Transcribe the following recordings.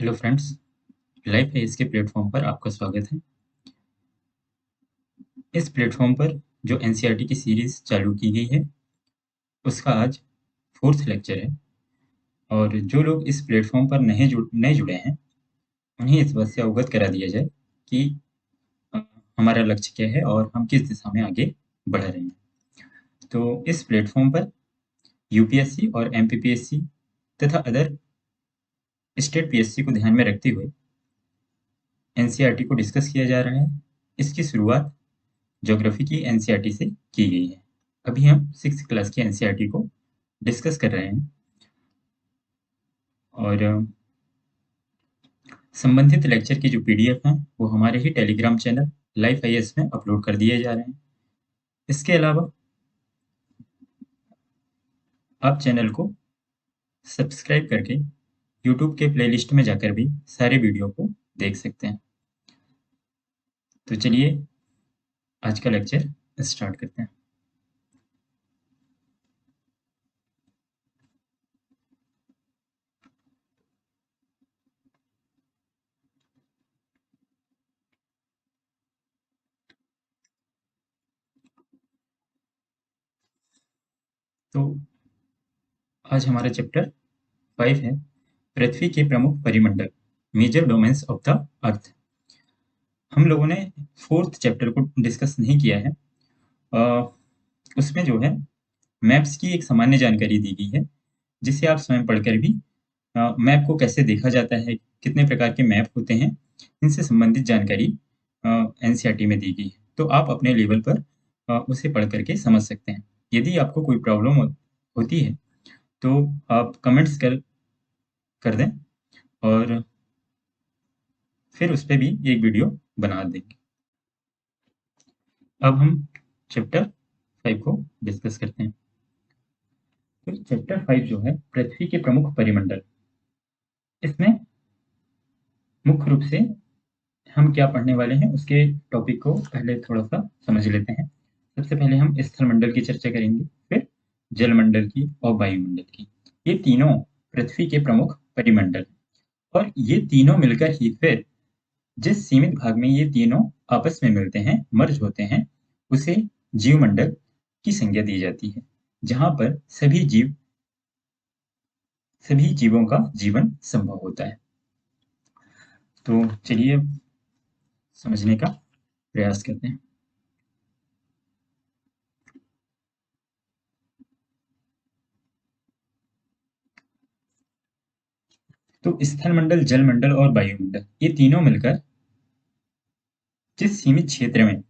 Hello friends, life है इसके platform पर आपका स्वागत है। इस प्लेटफॉर्म पर जो एनसीईआरटी की सीरीज चालू की गई है उसका आज फोर्थ लेक्चर है। और जो लोग इस प्लेटफॉर्म पर नए जुड़े हैं उन्हें इस बात से अवगत करा दिया जाए कि अ, हमारा लक्ष्य क्या है और हम किस दिशा में आगे बढ़ रहे हैं। तो इस प्लेटफॉर्म पर यूपीएससी और एमपीपीएससी तथा अदर स्टेट पीएससी को ध्यान में रखते हुए एनसीईआरटी को डिस्कस किया जा रहा है। इसकी शुरुआत ज्योग्राफी की एनसीईआरटी से की गई है। अभी हम 6th क्लास की एनसीईआरटी को डिस्कस कर रहे हैं और संबंधित लेक्चर की जो पीडीएफ हैं वो हमारे ही टेलीग्राम चैनल लाइफ आईएएस में अपलोड कर दिए जा रहे हैं। इसके अलावा आप चैनल को सब्सक्राइब करके यूट्यूब के प्लेलिस्ट में जाकर भी सारे वीडियो को देख सकते हैं। तो चलिए आज का लेक्चर स्टार्ट करते हैं। तो आज हमारा चैप्टर 5 है, पृथ्वी के प्रमुख परिमंडल, major domains of the earth. हम लोगों ने फोर्थ चैप्टर को डिस्कस नहीं किया है। उसमें जो है मैप्स की एक सामान्य जानकारी दी गई है जिसे आप स्वयं पढ़कर भी मैप को कैसे देखा जाता है, कितने प्रकार के मैप होते हैं, इनसे संबंधित जानकारी एनसीईआरटी में दी गई है। तो आप अपने लेवल पर उसे पढ़ करके समझ सकते हैं। यदि आपको कोई प्रॉब्लम होती है तो आप कमेंट्स कर दें और फिर उस पर भी एक वीडियो बना देंगे। अब हम चैप्टर 5 को डिस्कस करते हैं। तो चैप्टर 5 जो है पृथ्वी के प्रमुख परिमंडल, इसमें मुख्य रूप से हम क्या पढ़ने वाले हैं उसके टॉपिक को पहले थोड़ा सा समझ लेते हैं। सबसे पहले हम स्थलमंडल की चर्चा करेंगे, फिर जलमंडल की और वायुमंडल की। ये तीनों पृथ्वी के प्रमुख परिमंडल हैं और ये तीनों मिलकर ही फिर जिस सीमित भाग में ये तीनों आपस में मिलते हैं, मर्ज होते हैं, उसे जीवमंडल की संज्ञा दी जाती है, जहां पर सभी जीवों का जीवन संभव होता है। तो चलिए समझने का प्रयास करते हैं। तो स्थलमंडल, जलमंडल और वायुमंडल ये तीनों मिलकर जिस सीमित क्षेत्र में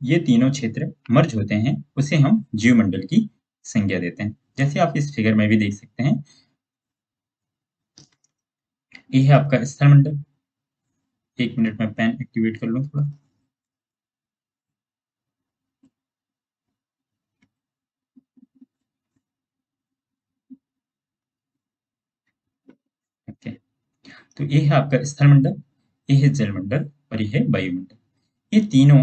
ये तीनों क्षेत्र मर्ज होते हैं उसे हम जीवमंडल की संज्ञा देते हैं। जैसे आप इस फिगर में भी देख सकते हैं, ये है आपका स्थलमंडल। एक मिनट में पेन एक्टिवेट कर लूं थोड़ा। ओके, तो ये है आपका स्थलमंडल, ये है जलमंडल और ये है वायुमंडल। ये तीनों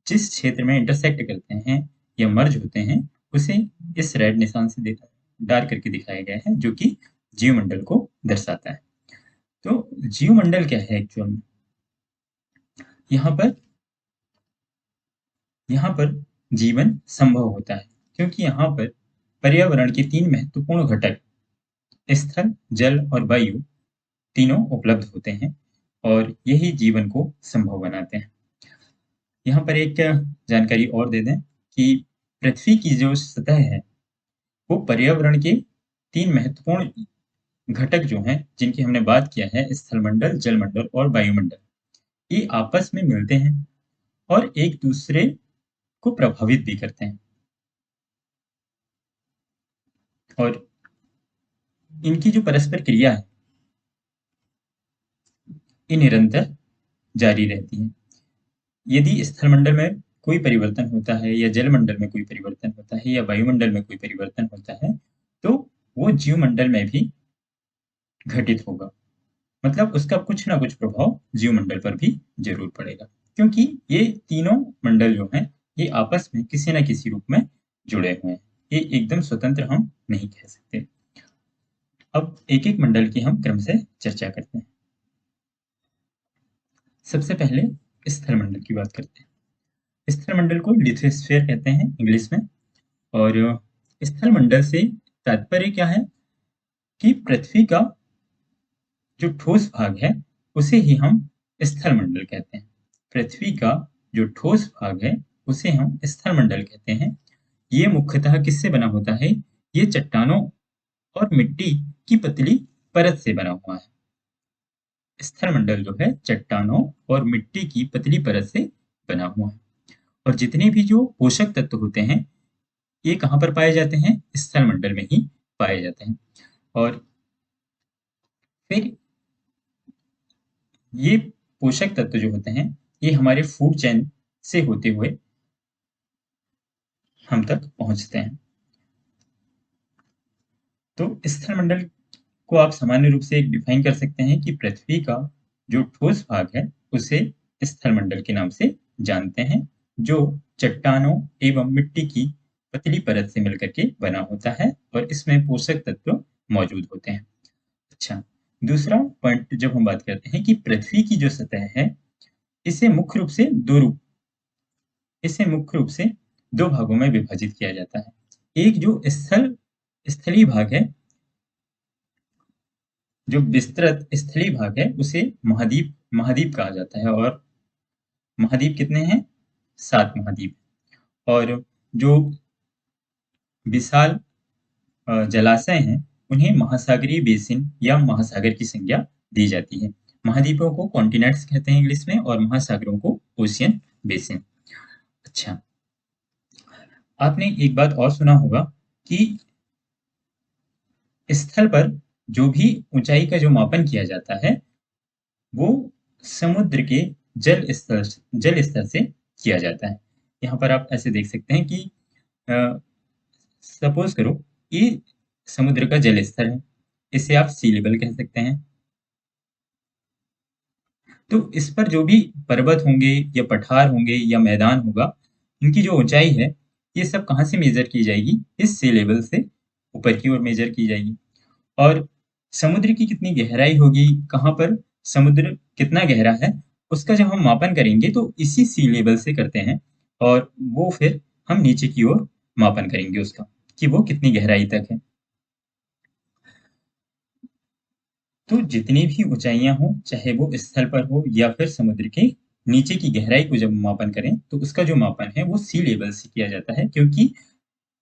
जिस क्षेत्र में इंटरसेक्ट करते हैं या मर्ज होते हैं उसे इस रेड निशान से डार्क करके दिखाया गया है, जो कि जीवमंडल को दर्शाता है। तो जीवमंडल क्या है एक्चुअल में? यहाँ पर यहाँ पर जीवन संभव होता है क्योंकि यहाँ पर पर्यावरण के तीन महत्वपूर्ण घटक स्थल, जल और वायु तीनों उपलब्ध होते हैं और यही जीवन को संभव बनाते हैं। यहाँ पर एक जानकारी और दे दें कि पृथ्वी की जो सतह है वो पर्यावरण के तीन महत्वपूर्ण घटक जो हैं जिनकी हमने बात किया है, स्थलमंडल, जलमंडल और वायुमंडल, ये आपस में मिलते हैं और एक दूसरे को प्रभावित भी करते हैं और इनकी जो परस्पर क्रिया है ये निरंतर जारी रहती है। यदि स्थलमंडल में कोई परिवर्तन होता है या जलमंडल में कोई परिवर्तन होता है या वायुमंडल में कोई परिवर्तन होता है तो वो जीवमंडल में भी घटित होगा। मतलब उसका कुछ ना कुछ प्रभाव जीवमंडल पर भी जरूर पड़ेगा, क्योंकि ये तीनों मंडल जो हैं ये आपस में किसी न किसी रूप में जुड़े हुए हैं। ये एकदम स्वतंत्र हम नहीं कह सकते। अब एक एक मंडल की हम क्रम से चर्चा करते हैं। सबसे पहले स्थलमंडल की बात करते हैं। स्थलमंडल को लिथोस्फीयर कहते हैं इंग्लिश में। और स्थलमंडल से तात्पर्य क्या है कि पृथ्वी का जो ठोस भाग है उसे ही हम स्थलमंडल कहते हैं। पृथ्वी का जो ठोस भाग है उसे हम स्थलमंडल कहते हैं। ये मुख्यतः किससे बना होता है? ये चट्टानों और मिट्टी की पतली परत से बना हुआ है। स्थलमंडल जो है चट्टानों और मिट्टी की पतली परत से बना हुआ है। और जितने भी जो पोषक तत्व होते हैं ये कहाँ पर पाए जाते हैं? स्थलमंडल में ही पाए जाते हैं। और फिर ये पोषक तत्व जो होते हैं ये हमारे फूड चेन से होते हुए हम तक पहुंचते हैं। तो स्थलमंडल को आप सामान्य रूप से डिफाइन कर सकते हैं कि पृथ्वी का जो ठोस भाग है उसे स्थलमंडल के नाम से जानते हैं, जो चट्टानों एवं मिट्टी की पतली परत से मिलकर के बना होता है और इसमें पोषक तत्व मौजूद होते हैं। अच्छा, दूसरा पॉइंट जब हम बात करते हैं कि पृथ्वी की जो सतह है इसे मुख्य रूप से इसे मुख्य रूप से दो भागों में विभाजित किया जाता है। एक जो स्थलीय भाग है, जो विस्तृत स्थलीय भाग है उसे महाद्वीप महाद्वीप कहा जाता है। और महाद्वीप कितने हैं? 7 महाद्वीप। और जो विशाल जलाशय हैं उन्हें महासागरीय बेसिन या महासागर की संज्ञा दी जाती है। महाद्वीपों को कॉन्टिनेंट्स कहते हैं इंग्लिश में और महासागरों को ओशियन बेसिन। अच्छा, आपने एक बात और सुना होगा कि स्थल पर जो भी ऊंचाई का जो मापन किया जाता है वो समुद्र के जल स्तर से किया जाता है। यहाँ पर आप ऐसे देख सकते हैं कि सपोज करो ये समुद्र का जल स्तर है, इसे आप सी लेवल कह सकते हैं। तो इस पर जो भी पर्वत होंगे या पठार होंगे या मैदान होगा, इनकी जो ऊंचाई है ये सब कहाँ से मेजर की जाएगी? इस सी लेवल से ऊपर की ओर मेजर की जाएगी। और समुद्र की कितनी गहराई होगी, कहाँ पर समुद्र कितना गहरा है, उसका जब हम मापन करेंगे तो इसी सी लेवल से करते हैं। और वो फिर हम नीचे की ओर मापन करेंगे उसका कि वो कितनी गहराई तक है। तो जितनी भी ऊंचाइयां हो, चाहे वो स्थल पर हो या फिर समुद्र के नीचे की गहराई को जब मापन करें तो उसका जो मापन है वो सी लेवल से किया जाता है, क्योंकि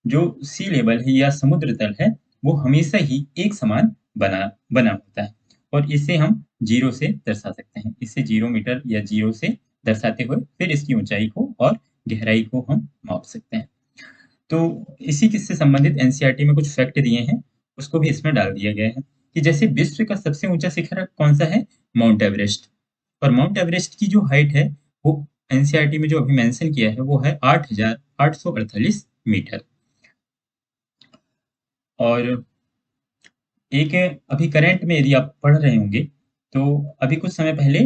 जो सी लेवल है या समुद्र तल है वो हमेशा ही एक समान बना बना होता है। और इसे हम जीरो से दर्शा सकते हैं। इसे 0 मीटर या जीरो से दर्शाते हुए फिर इसकी ऊंचाई को और गहराई को हम माप सकते हैं। तो इसी से संबंधित एनसीईआरटी में कुछ फैक्ट दिए हैं, उसको भी इसमें डाल दिया गया है कि जैसे विश्व का सबसे ऊंचा शिखर कौन सा है? Mount Everest. और माउंट एवरेस्ट की जो हाइट है वो एनसीईआरटी में जो अभी मेंशन किया है वो है 8,848 मीटर। और एक अभी करंट में यदि आप पढ़ रहे होंगे तो अभी कुछ समय पहले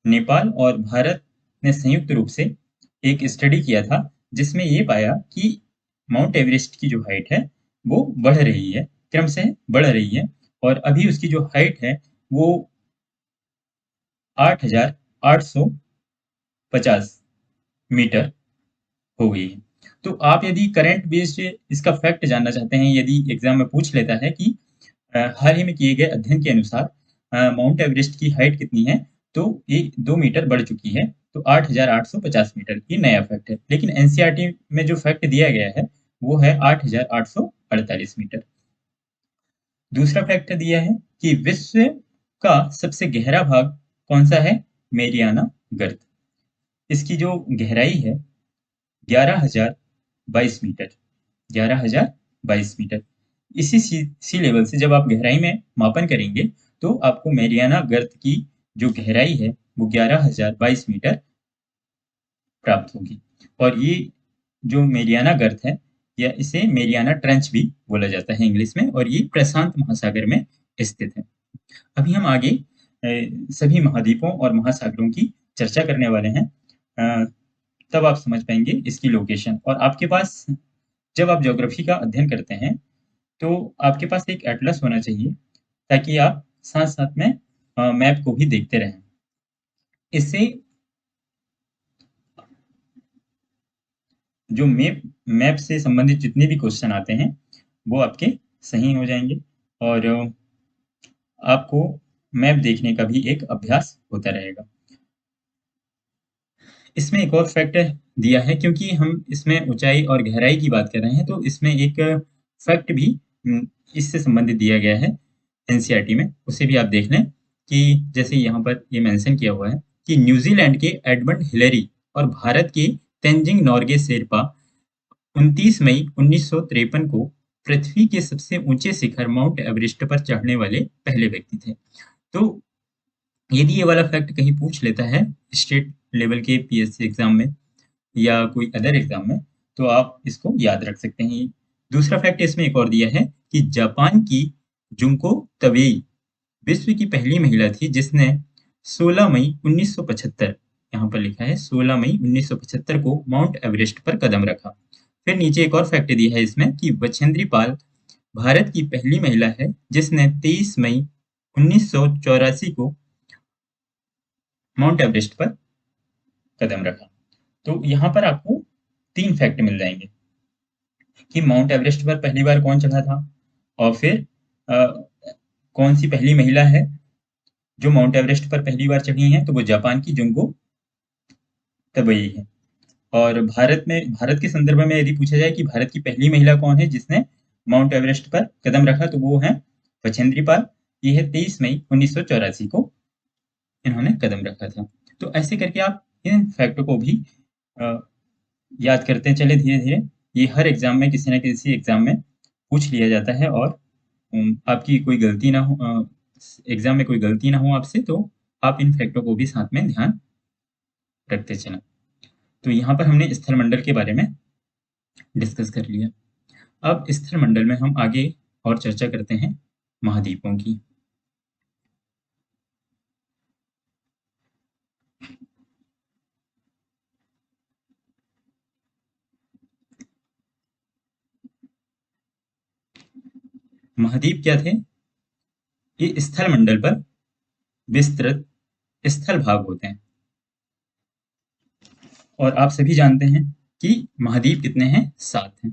नेपाल और भारत ने संयुक्त रूप से एक स्टडी किया था जिसमें ये पाया कि माउंट एवरेस्ट की जो हाइट है वो बढ़ रही है, क्रम से बढ़ रही है। और अभी उसकी जो हाइट है वो 8,850 मीटर हो गई है। तो आप यदि करंट बेस्ड इसका फैक्ट जानना चाहते हैं, यदि एग्जाम में पूछ लेता है कि हाल ही में किए गए अध्ययन के अनुसार माउंट एवरेस्ट की हाइट कितनी है, तो ये 2 मीटर बढ़ चुकी है। तो 8,850 मीटर ये नया फैक्ट है। लेकिन एनसीईआरटी में जो फैक्ट दिया गया है वो है 8,848 मीटर। दूसरा फैक्ट दिया है कि विश्व का सबसे गहरा भाग कौन सा है? मेरियाना गर्त। इसकी जो गहराई है 11,022 मीटर। 11,022 मीटर। इसी सी लेवल से जब आप गहराई में मापन करेंगे तो आपको मेरियाना गर्त की जो गहराई है वो 11,022 मीटर प्राप्त होगी। और ये जो मेरियाना गर्त है या इसे मेरियाना ट्रेंच भी बोला जाता है इंग्लिश में, और ये प्रशांत महासागर में स्थित है। अभी हम आगे सभी महाद्वीपों और महासागरों की चर्चा करने वाले हैं। तब आप समझ पाएंगे इसकी लोकेशन। और आपके पास जब आप ज्योग्राफी का अध्ययन करते हैं तो आपके पास एक एटलस होना चाहिए ताकि आप साथ साथ में मैप को भी देखते रहें। इससे जो मैप से संबंधित जितने भी क्वेश्चन आते हैं वो आपके सही हो जाएंगे, और आपको मैप देखने का भी एक अभ्यास होता रहेगा। इसमें एक और फैक्ट दिया है, क्योंकि हम इसमें ऊंचाई और गहराई की बात कर रहे हैं, तो इसमें एक फैक्ट भी इससे संबंधित दिया गया है एनसीईआरटी में, उसे भी आप देख लें। कि जैसे यहाँ पर ये मेंशन किया हुआ है कि न्यूजीलैंड के एडमंड हिलेरी और भारत के तेंजिंग नोर्गे शेरपा 29 मई 1953 को पृथ्वी के सबसे ऊंचे शिखर माउंट एवरेस्ट पर चढ़ने वाले पहले व्यक्ति थे। तो यदि ये वाला फैक्ट कहीं पूछ लेता है स्टेट लेवल के पीएससी एग्जाम में या कोई अदर एग्जाम में, तो आप इसको याद रख सकते हैं। दूसरा फैक्ट इसमें एक और दिया है कि जापान की जुंको तबेई विश्व की पहली महिला थी जिसने 16 मई 1975, यहाँ पर लिखा है 16 मई 1975 को माउंट एवरेस्ट पर कदम रखा। फिर नीचे एक और फैक्ट दिया है इसमें कि बछेंद्री पाल भारत की पहली महिला है जिसने 23 मई 1984 को माउंट एवरेस्ट पर कदम रखा। तो यहाँ पर आपको 3 फैक्ट मिल जाएंगे कि माउंट एवरेस्ट पर पहली बार कौन चढ़ा था, और फिर कौन सी पहली महिला है जो माउंट एवरेस्ट पर पहली बार चढ़ी है, तो वो जापान की जुंको तबेई है। और भारत के संदर्भ में यदि पूछा जाए कि भारत की पहली महिला कौन है जिसने माउंट एवरेस्ट पर कदम रखा, तो वो है बछेंद्री पाल। ये है 23 मई 1984 को इन्होंने कदम रखा था। तो ऐसे करके आप इन फैक्टों को भी अ, याद करते चले धीरे धीरे। ये हर एग्जाम में किसी न किसी एग्जाम में पूछ लिया जाता है, और आपकी कोई गलती ना हो, एग्जाम में कोई गलती ना हो आपसे, तो आप इन फैक्टों को भी साथ में ध्यान रखते चलें। तो यहाँ पर हमने स्थल मंडल के बारे में डिस्कस कर लिया। अब स्थल मंडल में हम आगे और चर्चा करते हैं महाद्वीपों की। महाद्वीप क्या थे? ये स्थल मंडल पर विस्तृत स्थल भाग होते हैं, और आप सभी जानते हैं कि महाद्वीप कितने हैं? 7 हैं,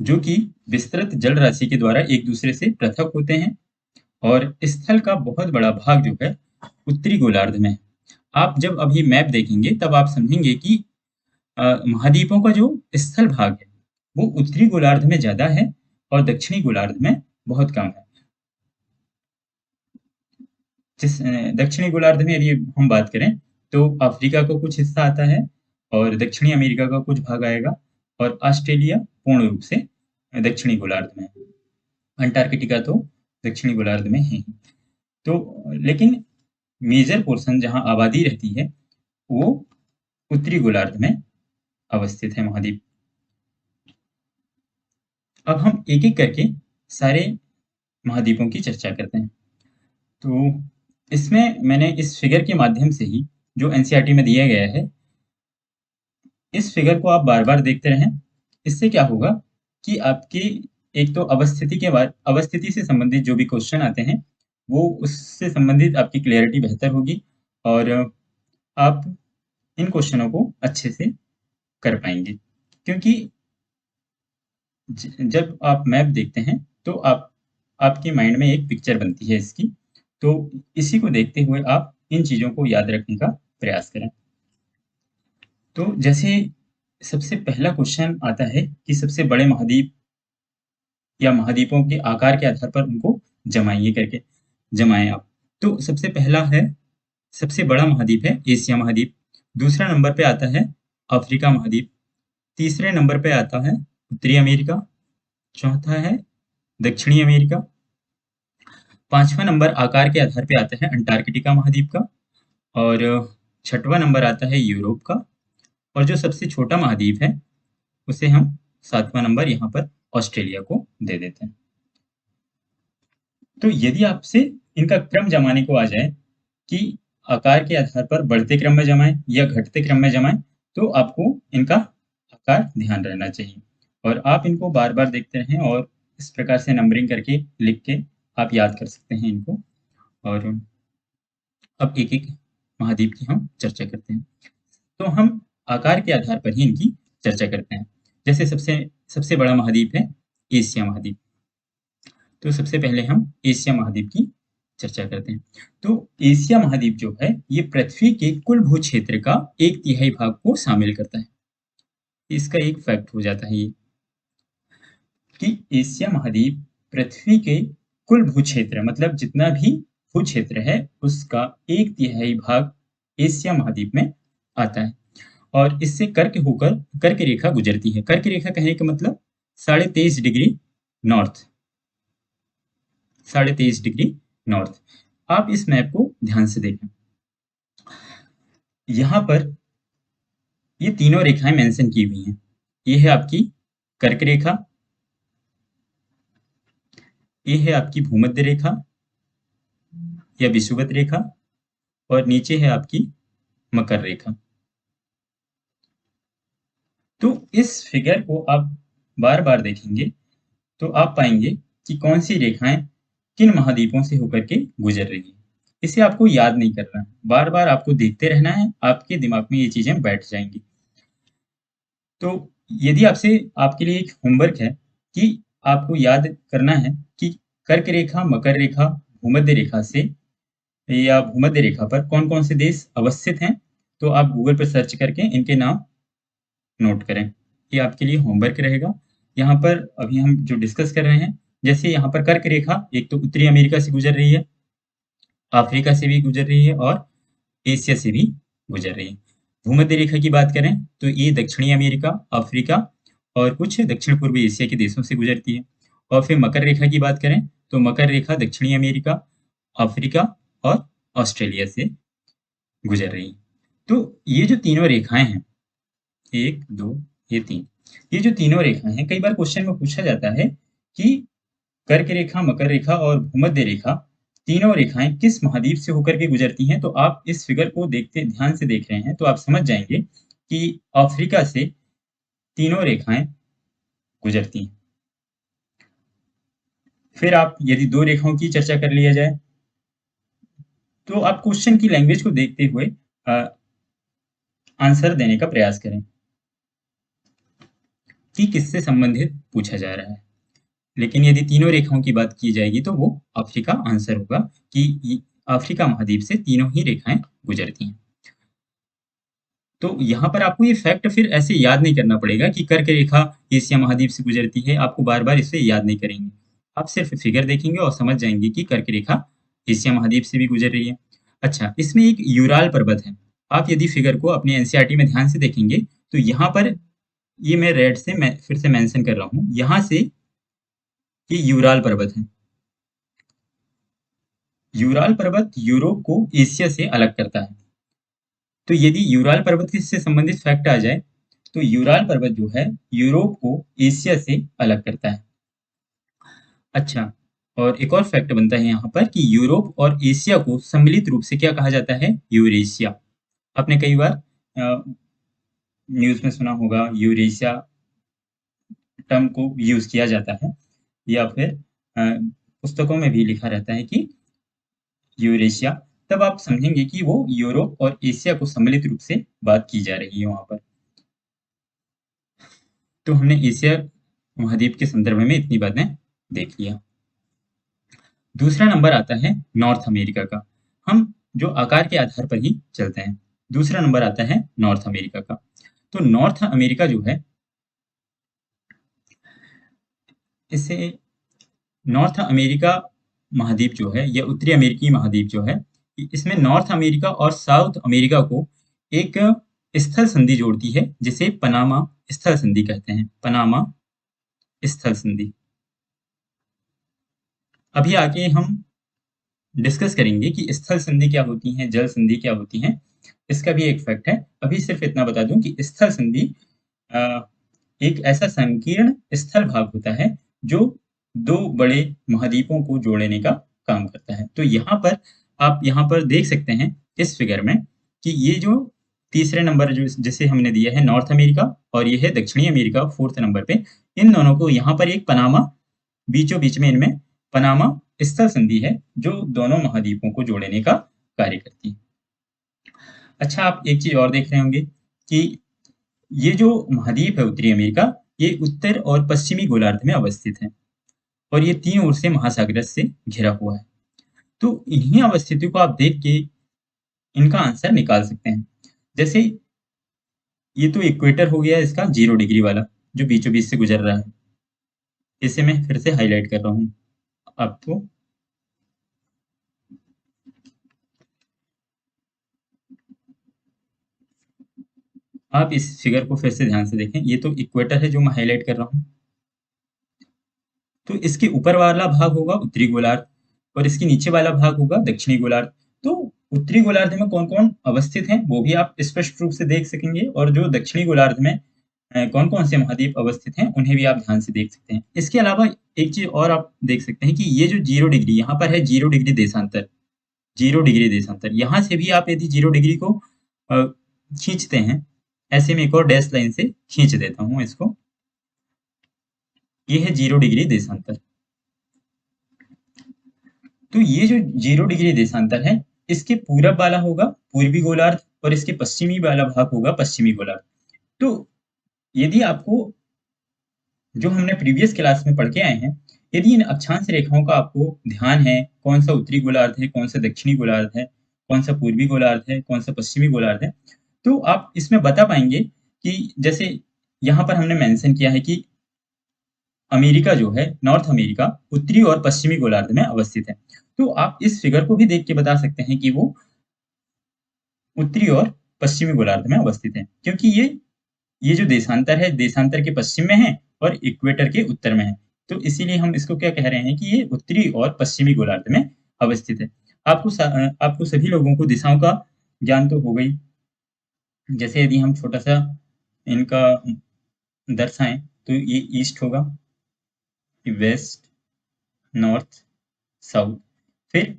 जो कि विस्तृत जल राशि के द्वारा एक दूसरे से पृथक होते हैं। और स्थल का बहुत बड़ा भाग जो है उत्तरी गोलार्ध में है। आप जब अभी मैप देखेंगे तब आप समझेंगे कि महाद्वीपों का जो स्थल भाग है वो उत्तरी गोलार्ध में ज्यादा है और दक्षिणी गोलार्ध में बहुत कम है। दक्षिणी गोलार्ध में यदि हम बात करें तो अफ्रीका का कुछ हिस्सा आता है, और दक्षिणी अमेरिका का कुछ भाग आएगा, और ऑस्ट्रेलिया पूर्ण रूप से दक्षिणी गोलार्ध में है। अंटार्कटिका तो दक्षिणी गोलार्ध में है ही। तो लेकिन मेजर पोर्शन जहाँ आबादी रहती है वो उत्तरी गोलार्ध में अवस्थित है महाद्वीप। अब हम एक एक करके सारे महाद्वीपों की चर्चा करते हैं। तो इसमें मैंने इस फिगर के माध्यम से ही, जो एनसीईआरटी में दिया गया है, इस फिगर को आप बार बार देखते रहें। इससे क्या होगा कि आपकी एक तो अवस्थिति के बाद अवस्थिति से संबंधित जो भी क्वेश्चन आते हैं वो उससे संबंधित आपकी क्लियरिटी बेहतर होगी, और आप इन क्वेश्चनों को अच्छे से कर पाएंगे। क्योंकि जब आप मैप देखते हैं तो आपके माइंड में एक पिक्चर बनती है इसकी, तो इसी को देखते हुए आप इन चीज़ों को याद रखने का प्रयास करें। तो जैसे सबसे पहला क्वेश्चन आता है कि सबसे बड़े महाद्वीप या महाद्वीपों के आकार के आधार पर उनको जमाइए करके जमाएं आप। तो सबसे पहला है, सबसे बड़ा महाद्वीप है एशिया महाद्वीप। दूसरा नंबर पे आता है अफ्रीका महाद्वीप। तीसरे नंबर पे आता है उत्तरी अमेरिका। चौथा है दक्षिणी अमेरिका। पांचवा नंबर आकार के आधार पे आता है अंटार्कटिका महाद्वीप का। और छठवां नंबर आता है यूरोप का। और जो सबसे छोटा महाद्वीप है उसे हम 7वां नंबर यहाँ पर ऑस्ट्रेलिया को दे देते हैं। तो यदि आपसे इनका क्रम जमाने को आ जाए कि आकार के आधार पर बढ़ते क्रम में जमाएं या घटते क्रम में जमाएं, तो आपको इनका आकार ध्यान रहना चाहिए, और आप इनको बार बार देखते रहें, और इस प्रकार से नंबरिंग करके लिख के आप याद कर सकते हैं इनको। और अब एक एक महाद्वीप की हम चर्चा करते हैं। तो हम आकार के आधार पर ही इनकी चर्चा करते हैं। जैसे सबसे सबसे बड़ा महाद्वीप है एशिया महाद्वीप। तो सबसे पहले हम एशिया महाद्वीप की चर्चा करते हैं। तो एशिया महाद्वीप जो है ये पृथ्वी के कुल भू क्षेत्र का 1/3 भाग को शामिल करता है। इसका एक फैक्ट हो जाता है ये कि एशिया महाद्वीप पृथ्वी के कुल भू क्षेत्र मतलब जितना भी भू क्षेत्र है उसका 1/3 भाग एशिया महाद्वीप में आता है। और इससे कर्क रेखा गुजरती है। कर्क रेखा कहने का मतलब 23.5 डिग्री नॉर्थ, 23.5 डिग्री नॉर्थ। आप इस मैप को ध्यान से देखें। यहाँ पर ये तीनों रेखाएं मेंशन की हुई हैं। ये है आपकी कर्क रेखा, ये है आपकी भूमध्य रेखा या विषुवत रेखा, और नीचे है आपकी मकर रेखा। तो इस फिगर को आप बार बार देखेंगे तो आप पाएंगे कि कौन सी रेखाएं किन महाद्वीपों से होकर के गुजर रही है। इसे आपको याद नहीं करना है, बार बार आपको देखते रहना है, आपके दिमाग में ये चीजें बैठ जाएंगी। तो यदि आपके लिए एक होमवर्क है कि आपको याद करना है कि कर्क रेखा, मकर रेखा, भूमध्य रेखा से या भूमध्य रेखा पर कौन कौन से देश अवस्थित हैं, तो आप गूगल पर सर्च करके इनके नाम नोट करें। ये आपके लिए होमवर्क रहेगा। यहाँ पर अभी हम जो डिस्कस कर रहे हैं, जैसे यहाँ पर कर्क रेखा एक तो उत्तरी अमेरिका से गुजर रही है, अफ्रीका से भी गुजर रही है और एशिया से भी गुजर रही है। भूमध्य रेखा की बात करें तो ये दक्षिणी अमेरिका, अफ्रीका और कुछ दक्षिण पूर्वी एशिया के देशों से गुजरती है। और फिर मकर रेखा की बात करें तो मकर रेखा दक्षिणी अमेरिका, अफ्रीका और ऑस्ट्रेलिया से गुजर रही है। तो ये जो तीनों रेखाएं हैं, 1, 2, ये 3, ये जो तीनों रेखाएं हैं, कई बार क्वेश्चन में पूछा जाता है कि कर्क रेखा, मकर रेखा और भूमध्य रेखा तीनों रेखाएं किस महाद्वीप से होकर के गुजरती हैं। तो आप इस फिगर को ध्यान से देख रहे हैं तो आप समझ जाएंगे कि अफ्रीका से तीनों रेखाएं गुजरती हैं। फिर आप यदि दो रेखाओं की चर्चा कर लिया जाए तो आप क्वेश्चन की लैंग्वेज को देखते हुए आंसर देने का प्रयास करें कि किससे संबंधित पूछा जा रहा है। लेकिन यदि तीनों रेखाओं की बात की जाएगी तो वो अफ्रीका आंसर होगा कि अफ्रीका महाद्वीप से तीनों ही रेखाएं गुजरती हैं। तो यहाँ पर आपको ये फैक्ट फिर ऐसे याद नहीं करना पड़ेगा कि कर्क रेखा एशिया महाद्वीप से गुजरती है, आपको बार बार इसे याद नहीं करेंगे। आप सिर्फ फिगर देखेंगे और समझ जाएंगे कि कर्क रेखा एशिया महाद्वीप से भी गुजर रही है। अच्छा, इसमें एक यूराल पर्वत है। आप यदि फिगर को अपने एनसीईआरटी में ध्यान से देखेंगे तो यहाँ पर ये मैं रेड से फिर से मेंशन कर रहा हूँ, यहाँ से ये यूराल पर्वत है। यूराल पर्वत यूरोप को एशिया से अलग करता है। तो यदि यूराल पर्वत से संबंधित फैक्ट आ जाए तो यूराल पर्वत जो है यूरोप को एशिया से अलग करता है। अच्छा, और एक और फैक्ट बनता है यहाँ पर कि यूरोप और एशिया को सम्मिलित रूप से क्या कहा जाता है? यूरेशिया। आपने कई बार न्यूज में सुना होगा यूरेशिया टर्म को यूज किया जाता है, या फिर पुस्तकों में भी लिखा रहता है कि यूरेशिया। तब आप समझेंगे कि वो यूरोप और एशिया को सम्मिलित रूप से बात की जा रही है वहां पर। तो हमने एशिया महाद्वीप के संदर्भ में इतनी बातें देख लिया। दूसरा नंबर आता है नॉर्थ अमेरिका का। हम जो आकार के आधार पर ही चलते हैं। दूसरा नंबर आता है नॉर्थ अमेरिका का। तो नॉर्थ अमेरिका जो है, इसे नॉर्थ अमेरिका महाद्वीप जो है या उत्तरी अमेरिकी महाद्वीप जो है, इसमें नॉर्थ अमेरिका और साउथ अमेरिका को एक स्थल संधि जोड़ती है जिसे पनामा स्थल संधि कहते हैं। पनामा स्थल संधि। अभी आगे हम डिस्कस करेंगे कि स्थल संधि क्या होती है, जल संधि क्या होती है, इसका भी एक फैक्ट है। अभी सिर्फ इतना बता दूं कि स्थल संधि एक ऐसा संकीर्ण स्थल भाग होता है जो दो बड़े महाद्वीपों को जोड़ने का काम करता है। तो आप यहाँ पर देख सकते हैं इस फिगर में कि ये जो तीसरे नंबर जिसे हमने दिया है नॉर्थ अमेरिका, और ये है दक्षिणी अमेरिका 4th नंबर पे, इन दोनों को यहाँ पर एक पनामा बीचों बीच में इनमें पनामा स्थल संधि है जो दोनों महाद्वीपों को जोड़ने का कार्य करती है। अच्छा, आप एक चीज़ और देख रहे होंगे कि ये जो महाद्वीप है उत्तरी अमेरिका, ये उत्तर और पश्चिमी गोलार्ध में अवस्थित है और ये तीन ओर से महासागर से घिरा हुआ है। तो इन्हीं अवस्थितियों को आप देख के इनका आंसर निकाल सकते हैं। जैसे ये तो इक्वेटर हो गया इसका 0 डिग्री वाला, जो बीचों बीच से गुजर रहा है। इसे मैं फिर से हाइलाइट कर रहा हूँ आपको। आप इस फिगर को फिर से ध्यान से देखें। ये तो इक्वेटर है जो मैं हाइलाइट कर रहा हूँ। तो इसके ऊपर वाला भाग होगा उत्तरी गोलार्ध और इसके नीचे वाला भाग होगा दक्षिणी गोलार्ध। तो उत्तरी गोलार्ध में कौन-कौन अवस्थित हैं, वो भी आप स्पष्ट रूप से देख सकेंगे और जो दक्षिणी गोलार्ध में कौन-कौन से महाद्वीप अवस्थित हैं, उन्हें भी आप ध्यान से देख सकते हैं। इसके अलावा एक चीज़ और आप देख सकते हैं कि ये जो 0 डिग्री यहाँ पर है, 0 डिग्री देशांतर, 0 डिग्री देशांतर। यहाँ से भी आप यदि 0 डिग्री को खींचते हैं, ऐसे में एक और डैश लाइन से खींच देता हूँ इसको। ये है 0 डिग्री देशांतर। तो ये जो 0 डिग्री देशांतर है, इसके पूरब वाला होगा पूर्वी गोलार्ध और इसके पश्चिमी वाला भाग होगा पश्चिमी गोलार्ध। तो यदि आपको जो हमने प्रीवियस क्लास में पढ़ के आए हैं, यदि इन अक्षांश रेखाओं का आपको ध्यान है, कौन सा उत्तरी गोलार्ध है, कौन सा दक्षिणी गोलार्ध है, कौन सा पूर्वी गोलार्ध है, कौन सा पश्चिमी गोलार्ध है, तो आप इसमें बता पाएंगे कि जैसे यहाँ पर हमने मेंशन किया है कि अमेरिका जो है, नॉर्थ अमेरिका उत्तरी और पश्चिमी गोलार्ध में अवस्थित है। तो आप इस फिगर को भी देख के बता सकते हैं कि वो उत्तरी और पश्चिमी गोलार्ध में अवस्थित है, क्योंकि ये जो देशांतर है, देशांतर के पश्चिम में है और इक्वेटर के उत्तर में है। तो इसीलिए हम इसको क्या कह रहे हैं कि ये उत्तरी और पश्चिमी गोलार्ध में अवस्थित है। आपको सभी लोगों को दिशाओं का ज्ञान तो हो गई। जैसे यदि हम छोटा-सा इनका दर्शाएँ, तो ये ईस्ट होगा, वेस्ट, नॉर्थ, साउथ। फिर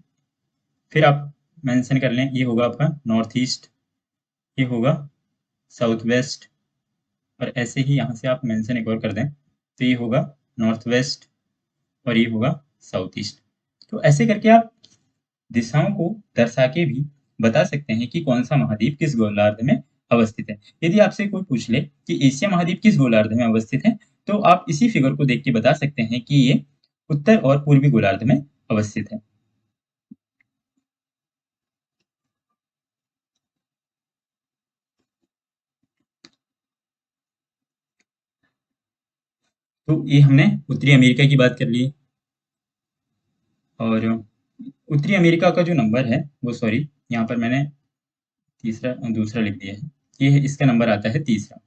फिर आप मेंशन कर लें, ये होगा आपका नॉर्थ ईस्ट, ये होगा साउथ वेस्ट और ऐसे ही यहाँ से आप मेंशन एक और कर दें, तो ये होगा नॉर्थ वेस्ट और ये होगा साउथ ईस्ट। तो ऐसे करके आप दिशाओं को दर्शा के भी बता सकते हैं कि कौन सा महाद्वीप किस गोलार्ध में अवस्थित है। यदि आपसे कोई पूछ ले कि एशिया महाद्वीप किस गोलार्ध में अवस्थित है, तो आप इसी फिगर को देख के बता सकते हैं कि ये उत्तर और पूर्वी गोलार्ध में अवस्थित है। तो ये हमने उत्तरी अमेरिका की बात कर ली और उत्तरी अमेरिका का जो नंबर है वो सॉरी यहाँ पर मैंने दूसरा लिख दिया है। ये इसका नंबर आता है तीसरा।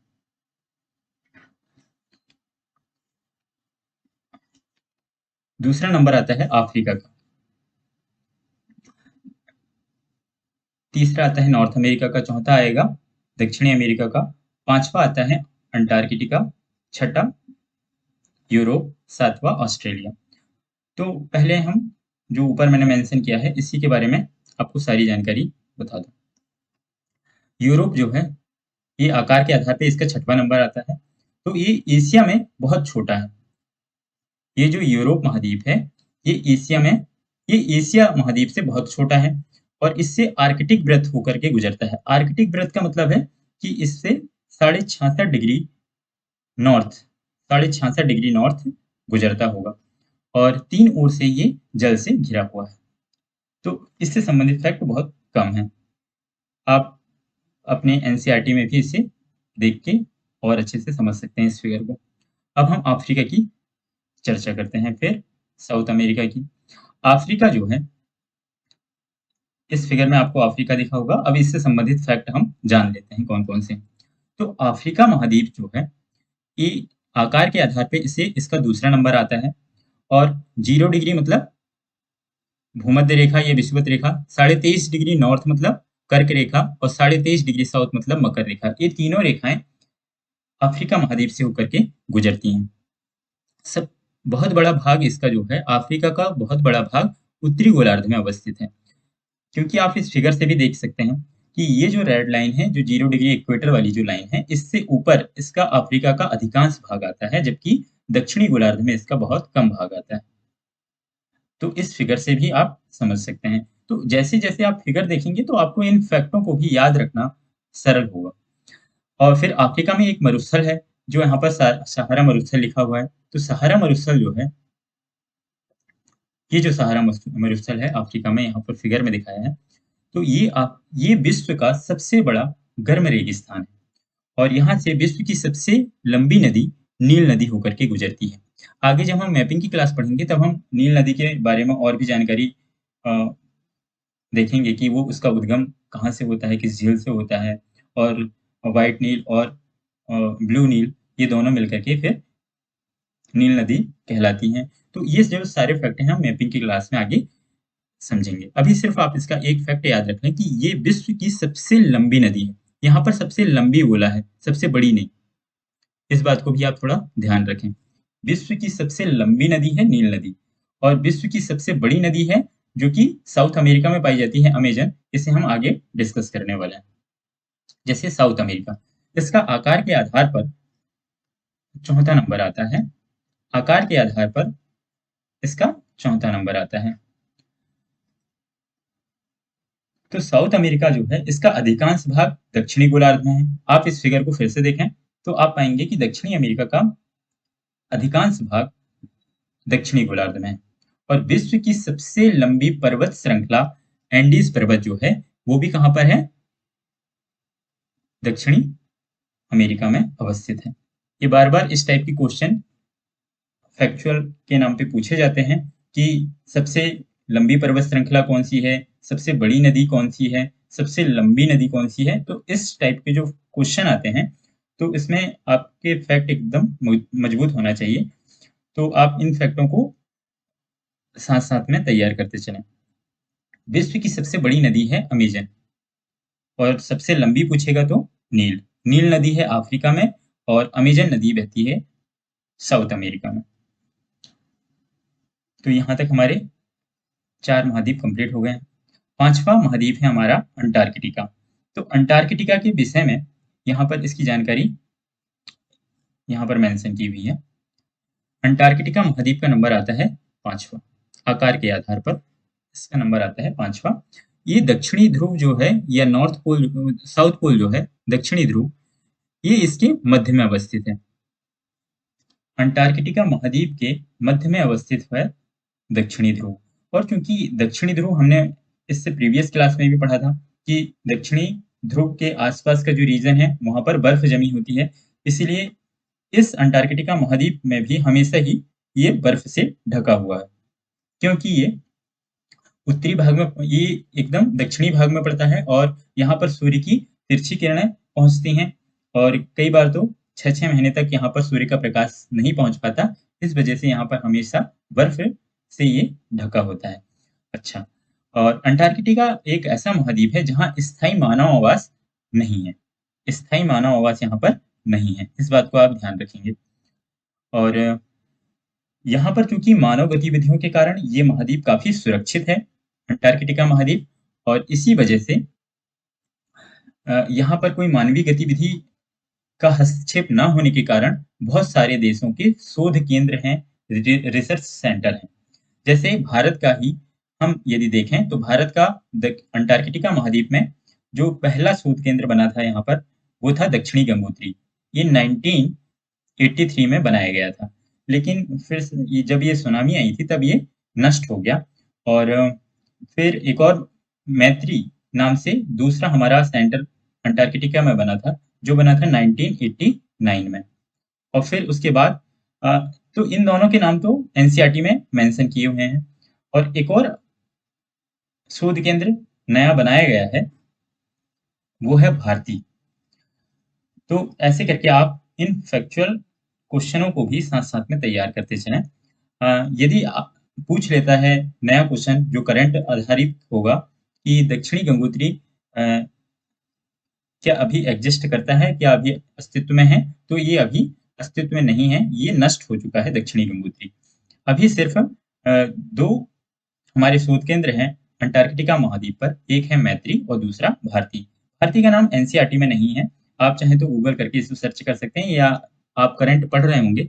दूसरा नंबर आता है अफ्रीका का। तीसरा आता है नॉर्थ अमेरिका का। चौथा आएगा दक्षिणी अमेरिका का। पांचवा आता है अंटार्कटिका। छठा यूरोप। सातवां ऑस्ट्रेलिया। तो पहले हम जो ऊपर मैंने मेंशन किया है इसी के बारे में आपको सारी जानकारी बता दूं। यूरोप जो है ये आकार के आधार पे इसका छठवां नंबर आता है। तो ये एशिया में बहुत छोटा है। ये जो यूरोप महाद्वीप है ये एशिया महाद्वीप से बहुत छोटा है और इससे आर्कटिक वृत्त होकर के गुजरता है। आर्कटिक वृत्त का मतलब है कि इससे 66.5 डिग्री नॉर्थ 66.5 डिग्री नॉर्थ गुजरता होगा और तीन ओर से ये जल से घिरा हुआ है। तो इससे संबंधित फैक्ट बहुत कम है। आप अपने एनसीईआरटी में भी इसे देख के और अच्छे से समझ सकते हैं इस फिगर को। अब हम अफ्रीका की चर्चा करते हैं, फिर साउथ अमेरिका की। अफ्रीका जो है, इस फिगर में आपको अफ्रीका दिखा होगा। अब इससे संबंधित फैक्ट हम जान लेते हैं कौन-कौन से। तो अफ्रीका महाद्वीप जो है, ये आकार के आधार पे इसे इसका दूसरा नंबर आता है और 0 डिग्री मतलब भूमध्य रेखा या विषुवत रेखा, 23.5 डिग्री नॉर्थ मतलब कर्क रेखा और 23.5 डिग्री साउथ मतलब मकर रेखा। ये तीनों रेखाएं अफ्रीका महाद्वीप से होकर के गुजरती हैं। सब बहुत बड़ा भाग इसका जो है, अफ्रीका का बहुत बड़ा भाग उत्तरी गोलार्ध में अवस्थित है। क्योंकि आप इस फिगर से भी देख सकते हैं कि ये जो रेड लाइन है, जो 0 डिग्री इक्वेटर वाली जो लाइन है, इससे ऊपर इसका अफ्रीका का अधिकांश भाग आता है, जबकि दक्षिणी गोलार्ध में इसका बहुत कम भाग आता है। तो इस फिगर से भी आप समझ सकते हैं। तो जैसे-जैसे आप फिगर देखेंगे तो आपको इन फैक्टों को भी याद रखना सरल होगा। और फिर अफ्रीका में एक मरुस्थल है, जो यहाँ पर सहारा मरुस्थल लिखा हुआ है। तो सहारा मरुस्थल जो है, ये जो सहारा मरुस्थल है अफ्रीका में, यहाँ पर फिगर में दिखाया है। तो ये विश्व का सबसे बड़ा गर्म रेगिस्तान है और यहाँ से विश्व की सबसे लंबी नदी नील नदी होकर के गुजरती है। आगे जब हम मैपिंग की क्लास पढ़ेंगे तब हम नील नदी के बारे में और भी जानकारी अ, देखेंगे कि वो उसका उद्गम कहाँ से होता है, किस झील से होता है और व्हाइट नील और ब्लू नील ये दोनों मिलकर के फिर नील नदी कहलाती हैं। तो ये जो सारे फैक्ट हैं हम मैपिंग की क्लास में आगे समझेंगे। अभी सिर्फ आप इसका एक फैक्ट याद रख लें कि ये विश्व की सबसे लंबी नदी है। यहाँ पर सबसे लंबी बोला है, सबसे बड़ी नहीं। इस बात को भी आप थोड़ा ध्यान रखें। विश्व की सबसे लंबी नदी है नील नदी और विश्व की सबसे बड़ी नदी है जो कि साउथ अमेरिका में पाई जाती है, अमेजन। इसे हम आगे डिस्कस करने वाले हैं। जैसे साउथ अमेरिका, इसका आकार के आधार पर चौथा नंबर आता है। आकार के आधार पर इसका चौथा नंबर आता है। तो साउथ अमेरिका जो है इसका अधिकांश भाग दक्षिणी गोलार्ध में है। आप इस फिगर को फिर से देखें तो आप पाएंगे कि दक्षिणी अमेरिका का अधिकांश भाग दक्षिणी गोलार्ध में है और विश्व की सबसे लंबी पर्वत श्रृंखला एंडीज पर्वत जो है वो भी कहां पर है? दक्षिणी अमेरिका में अवस्थित है। ये बार बार इस टाइप की क्वेश्चन फैक्चुअल के नाम पे पूछे जाते हैं कि सबसे लंबी पर्वत श्रृंखला कौन सी है, सबसे बड़ी नदी कौन सी है, सबसे लंबी नदी कौन सी है। तो इस टाइप के जो क्वेश्चन आते हैं तो इसमें आपके फैक्ट एकदम मजबूत होना चाहिए। तो आप इन फैक्टों को साथ साथ में तैयार करते चलें। विश्व की सबसे बड़ी नदी है अमेजन और सबसे लंबी पूछेगा तो नील। नील नदी है अफ्रीका में और अमेजन नदी बहती है साउथ अमेरिका में। तो यहाँ तक हमारे 4 महाद्वीप कंप्लीट हो गए हैं। 5वां महाद्वीप है हमारा अंटार्कटिका। तो अंटार्कटिका के विषय में यहाँ पर इसकी जानकारी यहाँ पर मेंशन की हुई है। अंटार्कटिका महाद्वीप का नंबर आता है 5वां। आकार के आधार पर इसका नंबर आता है 5वां। ये दक्षिणी ध्रुव जो है या नॉर्थ पोल, साउथ पोल जो है दक्षिणी ध्रुव, ये इसके मध्य में अवस्थित है। अंटार्कटिका महाद्वीप के मध्य में अवस्थित है दक्षिणी ध्रुव। और क्योंकि दक्षिणी ध्रुव हमने इससे प्रीवियस क्लास में भी पढ़ा था कि दक्षिणी ध्रुव के आसपास का जो रीजन है वहां पर बर्फ जमी होती है, इसीलिए इस अंटार्कटिका महाद्वीप में भी हमेशा ही ये बर्फ से ढका हुआ है। क्योंकि ये उत्तरी भाग में, ये एकदम दक्षिणी भाग में पड़ता है और यहाँ पर सूर्य की तिरछी किरणें पहुंचती हैं और कई बार तो 6-6 महीने तक यहाँ पर सूर्य का प्रकाश नहीं पहुंच पाता। इस वजह से यहाँ पर हमेशा बर्फ से ये ढका होता है। अच्छा, और अंटार्कटिका एक ऐसा महाद्वीप है जहाँ स्थायी मानव आवास नहीं है। स्थायी मानव आवास यहाँ पर नहीं है, इस बात को आप ध्यान रखेंगे। और यहाँ पर क्योंकि मानव गतिविधियों के कारण ये महाद्वीप काफी सुरक्षित है, अंटार्कटिका महाद्वीप, और इसी वजह से यहाँ पर कोई मानवीय गतिविधि का हस्तक्षेप न होने के कारण बहुत सारे देशों के शोध केंद्र हैं, रिसर्च सेंटर हैं। जैसे भारत का ही हम यदि देखें तो भारत का अंटार्कटिका महाद्वीप में जो पहला शोध केंद्र बना था यहाँ पर वो था दक्षिणी गंगोत्री। ये 1983 में बनाया गया था, लेकिन फिर जब ये सुनामी आई थी तब ये नष्ट हो गया। और फिर एक और मैत्री नाम से दूसरा हमारा सेंटर अंटार्कटिका में बना था, जो बना था 1989 में। और फिर उसके बाद तो इन दोनों के नाम तो एनसीईआरटी में मेंशन किए हुए हैं। और एक और शोध केंद्र नया बनाया गया है, वो है भारती। तो ऐसे करके आप इन फैक्चुअल क्वेश्चनों को भी साथ साथ में तैयार करते चलें। यदि पूछ लेता है नया क्वेश्चन जो करंट आधारित होगा कि दक्षिणी गंगोत्री क्या अभी एग्जिस्ट करता है, क्या अभी अस्तित्व में है, तो ये अभी अस्तित्व में नहीं है, ये नष्ट हो चुका है दक्षिणी गंगोत्री। अभी सिर्फ दो हमारे शोध केंद्र हैं अंटार्कटिका महाद्वीप पर, एक है मैत्री और दूसरा भारती। भारती का नाम एनसीईआरटी में नहीं है, आप चाहें तो गूगल करके इसको सर्च कर सकते हैं, या आप करंट पढ़ रहे होंगे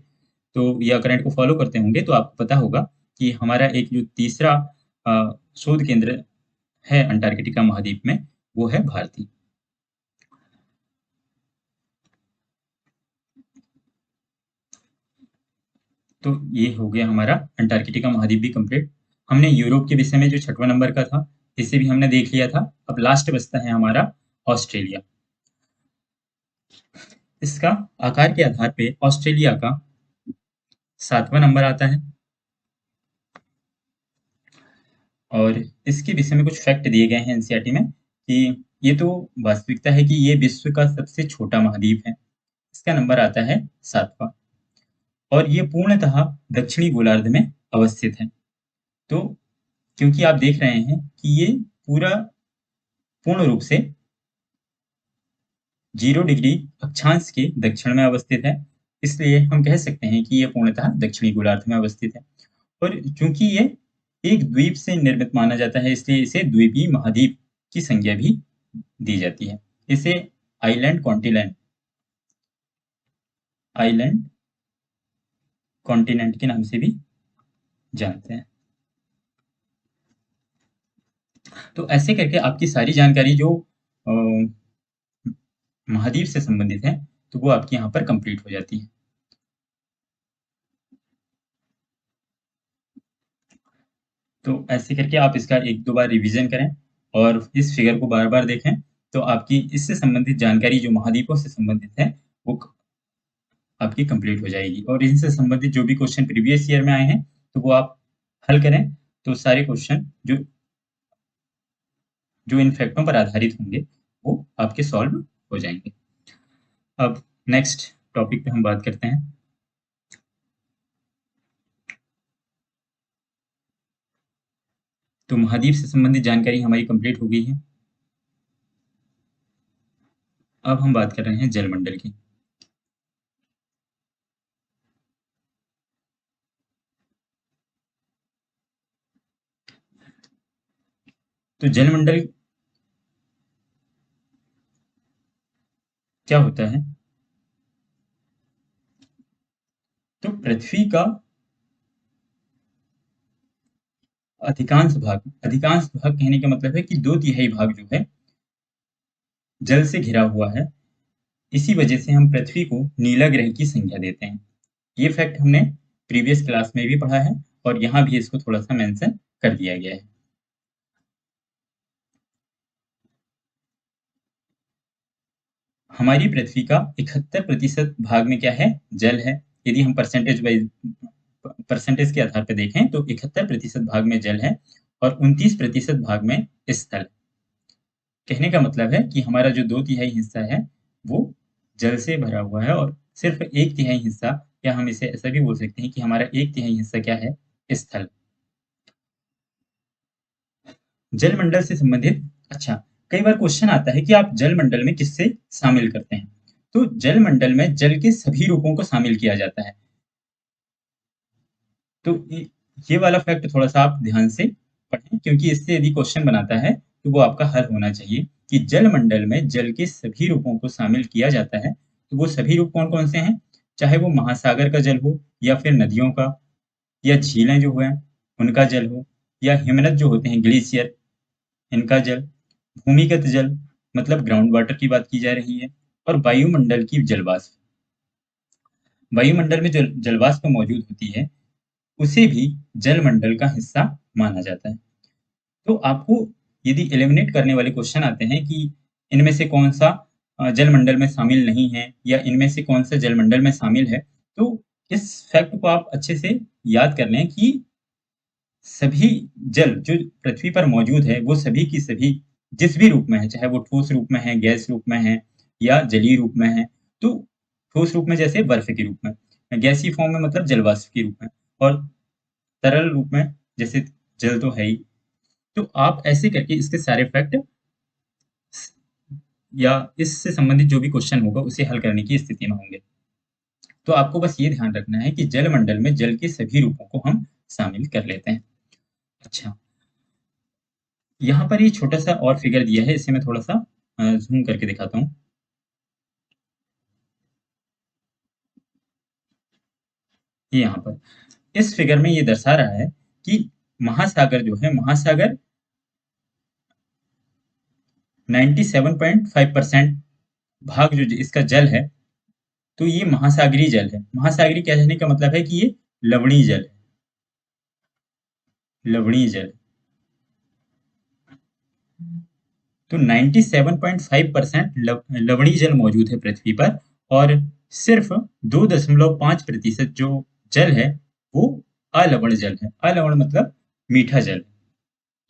तो या करंट को फॉलो करते होंगे तो आपको पता होगा कि हमारा एक जो तीसरा शोध केंद्र है अंटार्कटिका महाद्वीप में, वो है भारतीय। तो ये हो गया हमारा अंटार्कटिका महाद्वीप भी कंप्लीट। हमने यूरोप के विषय में जो छठवां नंबर का था, इसे भी हमने देख लिया था। अब लास्ट बचता है हमारा ऑस्ट्रेलिया। इसका आकार के आधार पे ऑस्ट्रेलिया का 7वां नंबर आता है। और इसके विषय में कुछ फैक्ट दिए गए हैं एनसीईआरटी में कि ये तो वास्तविकता है कि ये विश्व का सबसे छोटा महाद्वीप है। इसका नंबर आता है 7वां। और ये पूर्णतः दक्षिणी गोलार्ध में अवस्थित है। तो क्योंकि आप देख रहे हैं कि ये पूरा पूर्ण रूप से 0 डिग्री अक्षांश के दक्षिण में अवस्थित है, इसलिए हम कह सकते हैं कि ये पूर्णतः दक्षिणी गोलार्ध में अवस्थित है। और चूंकि ये एक द्वीप से निर्मित माना जाता है, इसलिए इसे द्वीपीय महाद्वीप की संज्ञा भी दी जाती है। इसे आइलैंड कॉन्टिनेंट आइलैंड कॉन्टिनेंट के नाम से भी जानते हैं। तो ऐसे करके आपकी सारी जानकारी जो महाद्वीप से संबंधित है, तो वो आपकी यहाँ पर कंप्लीट हो जाती है। तो ऐसे करके आप इसका एक दो बार रिवीजन करें और इस फिगर को बार बार देखें, तो आपकी इससे संबंधित जानकारी जो महाद्वीपों से संबंधित है, वो आपकी कंप्लीट हो जाएगी। और इनसे संबंधित जो भी क्वेश्चन प्रीवियस ईयर में आए हैं, तो वो आप हल करें, तो सारे क्वेश्चन जो जो इन फैक्टों पर आधारित होंगे, वो आपके सॉल्व हो जाएंगे। अब नेक्स्ट टॉपिक पे हम बात करते हैं। तो महाद्वीप से संबंधित जानकारी हमारी कंप्लीट हो गई है। अब हम बात कर रहे हैं जलमंडल की। तो जलमंडल क्या होता है? तो पृथ्वी का अधिकांश भाग कहने का मतलब है कि 2/3 भाग जो है जल से घिरा हुआ है। इसी वजह से हम पृथ्वी को नीला ग्रह की संज्ञा देते हैं। ये फैक्ट हमने प्रीवियस क्लास में भी पढ़ा है और यहाँ भी इसको थोड़ा सा मेंशन कर दिया गया है। हमारी पृथ्वी का 71% भाग में क्या है? जल है। यदि हम परसेंटेज के आधार पर देखें तो 71% भाग में जल है और 29% भाग में स्थल। कहने का मतलब है कि हमारा जो 2/3 हिस्सा है, वो जल से भरा हुआ है और सिर्फ 1/3 हिस्सा, या हम इसे ऐसा भी बोल सकते हैं कि हमारा 1/3 हिस्सा क्या है? स्थल। जलमंडल से संबंधित, अच्छा, कई बार क्वेश्चन आता है कि आप जलमंडल में किससे शामिल करते हैं? तो जलमंडल में जल के सभी रूपों को शामिल किया जाता है। तो ये वाला फैक्ट थोड़ा सा आप ध्यान से पढ़ें, क्योंकि इससे यदि क्वेश्चन बनाता है तो वो आपका हल होना चाहिए कि जलमंडल में जल के सभी रूपों को शामिल किया जाता है। तो वो सभी रूप कौन कौन से हैं? चाहे वो महासागर का जल हो, या फिर नदियों का, या झीलें जो हैं उनका जल हो, या हिमनद जो होते हैं ग्लेशियर, इनका जल, भूमिगत जल मतलब ग्राउंड वाटर की बात की जा रही है, और वायुमंडल की जलवाष्प। वायुमंडल में जो जलवाष्प मौजूद होती है, उसे भी जलमंडल का हिस्सा माना जाता है। तो आपको यदि एलिमिनेट करने वाले क्वेश्चन आते हैं कि इनमें से कौन सा जलमंडल में शामिल नहीं है, या इनमें से कौन सा जलमंडल में शामिल है, तो इस फैक्ट को आप अच्छे से याद कर लें कि सभी जल जो पृथ्वी पर मौजूद है, वो सभी की सभी जिस भी रूप में है, चाहे वो ठोस रूप में है, गैस रूप में है, या जलीय रूप में है। तो ठोस रूप में जैसे बर्फ के रूप में, गैसीय फॉर्म में मतलब जलवाष्प के रूप में, और तरल रूप में जैसे जल तो है ही। तो आप ऐसे करके इसके सारे फैक्ट या इससे संबंधित जो भी क्वेश्चन होगा उसे हल करने की स्थिति में होंगे। तो आपको बस ये ध्यान रखना है कि जलमंडल में जल के सभी रूपों को हम शामिल कर लेते हैं। अच्छा, यहाँ पर ये छोटा सा और फिगर दिया है, इसे मैं थोड़ा सा जूम करके दिखाता हूँ। ये यहाँ पर इस फिगर में ये दर्शा रहा है कि महासागर जो है, महासागर 97.5% भाग जो इसका जल है, तो ये महासागरीय जल है। महासागरीय कहने का मतलब है कि ये लवणीय जल है, लवणीय जल। तो 97.5% लवणीय जल मौजूद है पृथ्वी पर, और सिर्फ 2.5% जो जल है वो अलवण जल है। अलवण मतलब मीठा जल।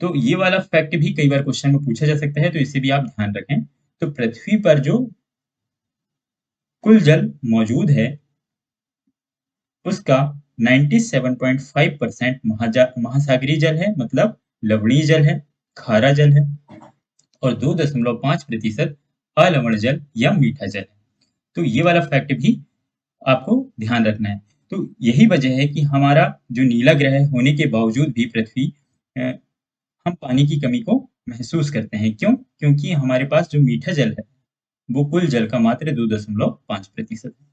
तो ये वाला फैक्ट भी कई बार क्वेश्चन में पूछा जा सकता है, तो इसे भी आप ध्यान रखें। तो पृथ्वी पर जो कुल जल मौजूद है उसका 97.5% महासागरीय जल है, मतलब लवणीय जल है, खारा जल है, और 2.5% अलवण जल या मीठा जल है। तो ये वाला फैक्ट भी आपको ध्यान रखना है। तो यही वजह है कि हमारा जो नीला ग्रह होने के बावजूद भी पृथ्वी, हम पानी की कमी को महसूस करते हैं। क्यों? क्योंकि हमारे पास जो मीठा जल है वो कुल जल का मात्र 2.5% है।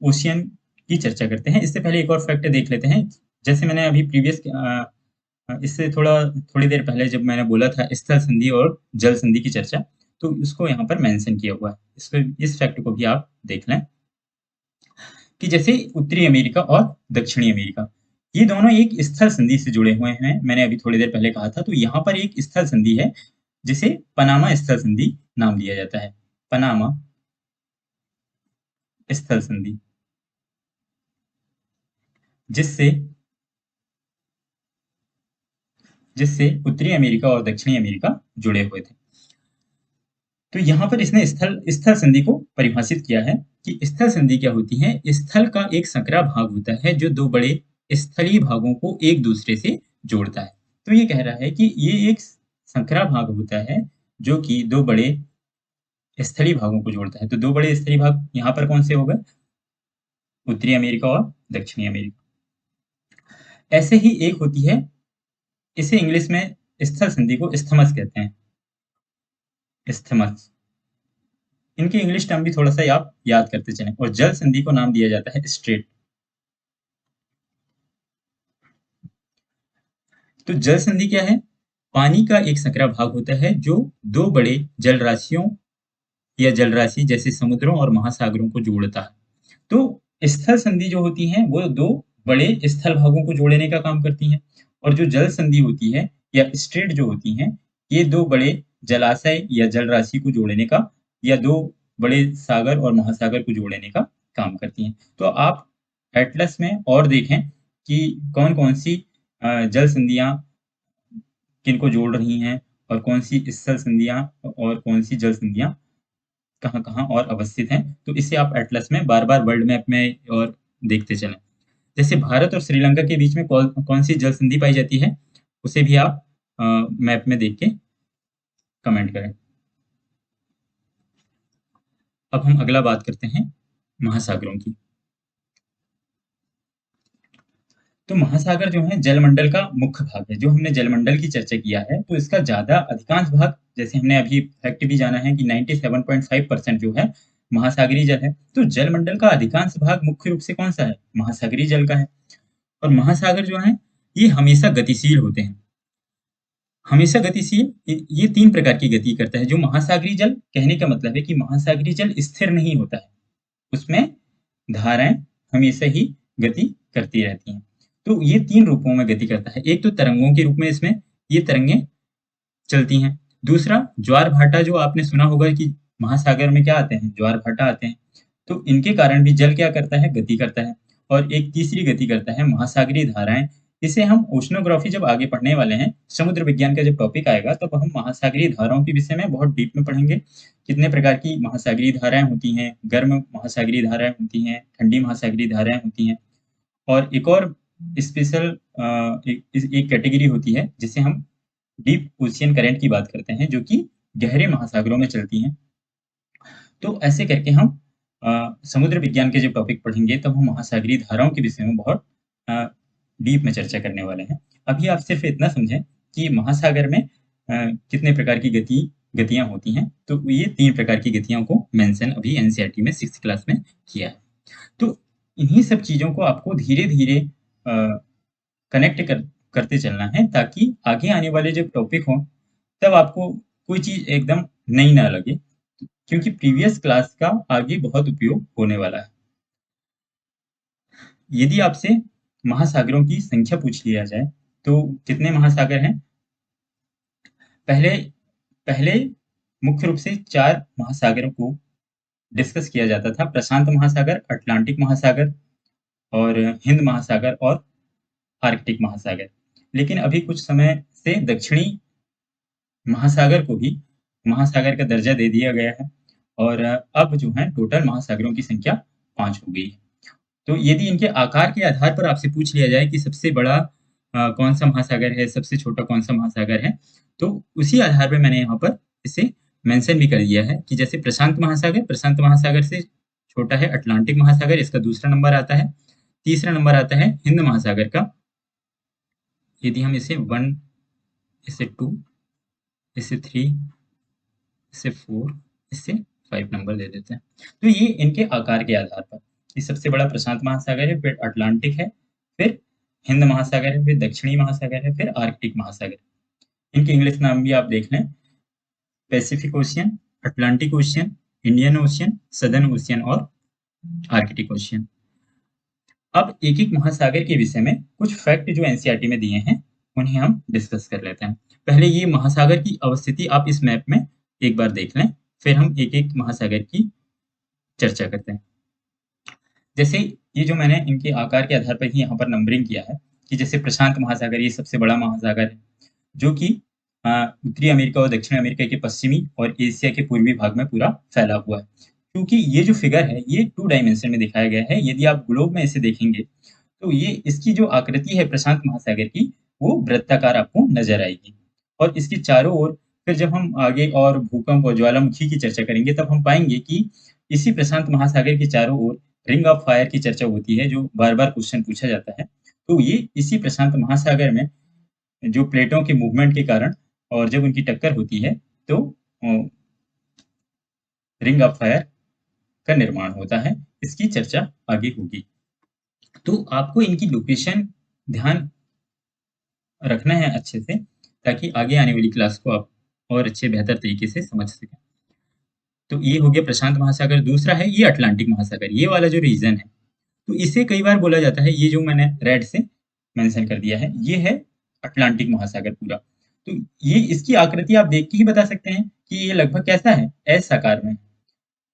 ओशियन की चर्चा करते हैं। इससे पहले एक और फैक्ट देख लेते हैं। जैसे मैंने अभी इससे थोड़ी देर पहले जब मैंने बोला था स्थल संधि और जल संधि की चर्चा, तो उसको यहाँ पर मेंशन किया हुआ है। इस फैक्ट को भी आप देख लें कि जैसे उत्तरी अमेरिका और दक्षिणी अमेरिका, ये दोनों एक स्थल संधि से जुड़े हुए हैं। मैंने अभी थोड़ी देर पहले कहा था। तो यहाँ पर एक स्थल संधि है जिसे पनामा स्थल संधि नाम दिया जाता है। पनामा स्थल संधि, जिससे जिससे उत्तरी अमेरिका और दक्षिणी अमेरिका जुड़े हुए थे। तो यहाँ पर इसने स्थल स्थल संधि को परिभाषित किया है कि स्थल संधि क्या होती है। स्थल का एक संकरा भाग होता है जो दो बड़े स्थलीय भागों को एक दूसरे से जोड़ता है। तो ये कह रहा है कि ये एक संकरा भाग होता है जो कि दो बड़े स्थलीय भागों को जोड़ता है। तो दो बड़े स्थलीय भाग यहाँ पर कौन से हो गए? उत्तरी अमेरिका और दक्षिणी अमेरिका। ऐसे ही एक होती है, इसे इंग्लिश में स्थल संधि को इस्थमस कहते हैं। इस्थमस, इनके इंग्लिश टर्म भी थोड़ा सा आप याद करते चलें। और जल संधि को नाम दिया जाता है स्ट्रेट। तो जल संधि क्या है? पानी का एक संकरा भाग होता है जो दो बड़े जल राशियों या जल राशि जैसे समुद्रों और महासागरों को जोड़ता है। तो स्थल संधि जो होती है वो दो बड़े स्थल भागों को जोड़ने का काम करती हैं, और जो जल संधि होती है या स्ट्रेट जो होती हैं, ये दो बड़े जलाशय या जल राशि को जोड़ने का, या दो बड़े सागर और महासागर को जोड़ने का काम करती हैं। तो आप एटलस में और देखें कि कौन कौन सी जल संधियां किनको जोड़ रही हैं, और कौन सी स्थल संधियां और कौन सी जल संधियां कहाँ-कहाँ और अवस्थित हैं। तो इसे आप एटलस में बार-बार वर्ल्ड मैप में और देखते चलें। जैसे भारत और श्रीलंका के बीच में कौन सी जल संधि पाई जाती है, उसे भी आप मैप में देख के कमेंट करें। अब हम अगला बात करते हैं महासागरों की। तो महासागर जो है जलमंडल का मुख्य भाग है। जो हमने जलमंडल की चर्चा किया है, तो इसका ज्यादा अधिकांश भाग, जैसे हमने अभी फैक्ट भी जाना है कि 97.5% जो है महासागरीय जल है। तो जलमंडल का अधिकांश भाग मुख्य रूप से कौन सा है? महासागरीय जल का है। और महासागर जो है ये हमेशा गतिशील होते हैं। हमेशा गतिशील, ये तीन प्रकार की गति करता है। जो महासागरीय जल, कहने का मतलब है कि महासागरीय जल स्थिर नहीं होता है, उसमें धाराएं हमेशा ही गति करती रहती हैं। तो ये तीन रूपों में गति करता है। एक तो तरंगों के रूप में इसमें ये तरंगें चलती हैं। दूसरा ज्वार भाटा, जो आपने सुना होगा कि महासागर में क्या आते हैं? ज्वार भाटा आते हैं। तो इनके कारण भी जल क्या करता है? गति करता है। और एक तीसरी गति करता है महासागरीय धाराएं। इसे हम ओशनोग्राफी जब आगे पढ़ने वाले हैं, समुद्र विज्ञान का जब टॉपिक आएगा, तब हम महासागरीय धाराओं के विषय में बहुत डीप में पढ़ेंगे। कितने प्रकार की महासागरीय धाराएं होती हैं, गर्म महासागरीय धाराएं होती हैं, ठंडी महासागरीय धाराएं होती हैं। और एक और स्पेशल एक कैटेगरी होती है जिसे हम डीप ओशियन करंट की बात करते हैं, जो कि गहरे महासागरों में चलती हैं। तो ऐसे करके हम समुद्र विज्ञान के जब टॉपिक पढ़ेंगे, तब हम महासागरीय धाराओं के विषय में बहुत डीप में चर्चा करने वाले हैं। अभी आप सिर्फ इतना समझें कि महासागर में कितने प्रकार की गतियां होती हैं। तो ये तीन प्रकार की गतियों को मेंशन अभी एनसीईआरटी में 6th क्लास में किया है। तो इन्हीं सब चीजों को आपको धीरे धीरे करते चलना है ताकि आगे आने वाले जब टॉपिक हों तब आपको कोई चीज़ एकदम नई ना लगे, क्योंकि प्रीवियस क्लास का आगे बहुत उपयोग होने वाला है। यदि आपसे महासागरों की संख्या पूछ लिया जाए, तो कितने महासागर हैं? पहले पहले मुख्य रूप से 4 महासागरों को डिस्कस किया जाता था, प्रशांत महासागर, अटलांटिक महासागर और हिंद महासागर और आर्कटिक महासागर। लेकिन अभी कुछ समय से दक्षिणी महासागर को भी महासागर का दर्जा दे दिया गया है और अब जो है टोटल महासागरों की संख्या 5 हो गई है। तो यदि इनके आकार के आधार पर आपसे पूछ लिया जाए कि सबसे बड़ा कौन-सा महासागर है, सबसे छोटा कौन-सा महासागर है, तो उसी आधार पे मैंने यहाँ पर इसे मेंशन भी कर दिया है कि जैसे प्रशांत महासागर से छोटा है अटलांटिक महासागर, इसका दूसरा नंबर आता है। तीसरा नंबर आता है हिंद महासागर का। यदि हम इसे 1, इसे 2, इसे 3, इसे 4, इसे 5 नंबर दे देते हैं। तो ये इनके आकार के आधार पर, ये सबसे बड़ा प्रशांत महासागर है, फिर अटलांटिक है, फिर हिंद महासागर है, फिर दक्षिणी महासागर है, फिर आर्कटिक महासागर। इनके इंग्लिश नाम भी आप देख लें, Pacific ocean, Atlantic ocean, Indian ocean, southern ocean और आर्कटिक ओशियन। अब एक-एक महासागर के विषय में कुछ फैक्ट जो एनसीईआरटी में दिए हैं, उन्हें हम डिस्कस कर लेते हैं। पहले ये महासागर की अवस्थिति आप इस मैप में एक बार देख लें, फिर हम एक-एक महासागर की चर्चा करते हैं। जैसे ये जो मैंने इनके आकार के आधार पर ही यहाँ पर नंबरिंग किया है कि जैसे प्रशांत महासागर ये सबसे बड़ा महासागर है, जो कि उत्तरी अमेरिका और दक्षिण अमेरिका के पश्चिमी और एशिया के पूर्वी भाग में पूरा फैला हुआ है। क्योंकि ये जो फिगर है, ये 2 डायमेंशन में दिखाया गया है। यदि आप ग्लोब में इसे देखेंगे, तो ये इसकी जो आकृति है प्रशांत महासागर की, वो वृत्ताकार आपको नज़र आएगी और इसके चारों ओर फिर जब हम आगे और भूकंप और ज्वालामुखी की चर्चा करेंगे, तब हम पाएँगे कि इसी प्रशांत महासागर के चारों ओर रिंग ऑफ फायर की चर्चा होती है, जो बार-बार क्वेश्चन पूछा जाता है। तो ये इसी प्रशांत महासागर में जो प्लेटों के मूवमेंट के कारण और जब उनकी टक्कर होती है, तो रिंग ऑफ फायर का निर्माण होता है। इसकी चर्चा आगे होगी। तो आपको इनकी लोकेशन ध्यान रखना है अच्छे से, ताकि आगे आने वाली क्लास को आप और अच्छे बेहतर तरीके से समझ सकें। तो ये हो गया प्रशांत महासागर। दूसरा है ये अटलांटिक महासागर, ये वाला जो रीजन है, तो इसे कई बार बोला जाता है, ये जो मैंने रेड से मेंशन कर दिया है, ये है अटलांटिक महासागर पूरा। तो ये इसकी आकृति आप देख के ही बता सकते हैं कि ये लगभग कैसा है, एस आकार में,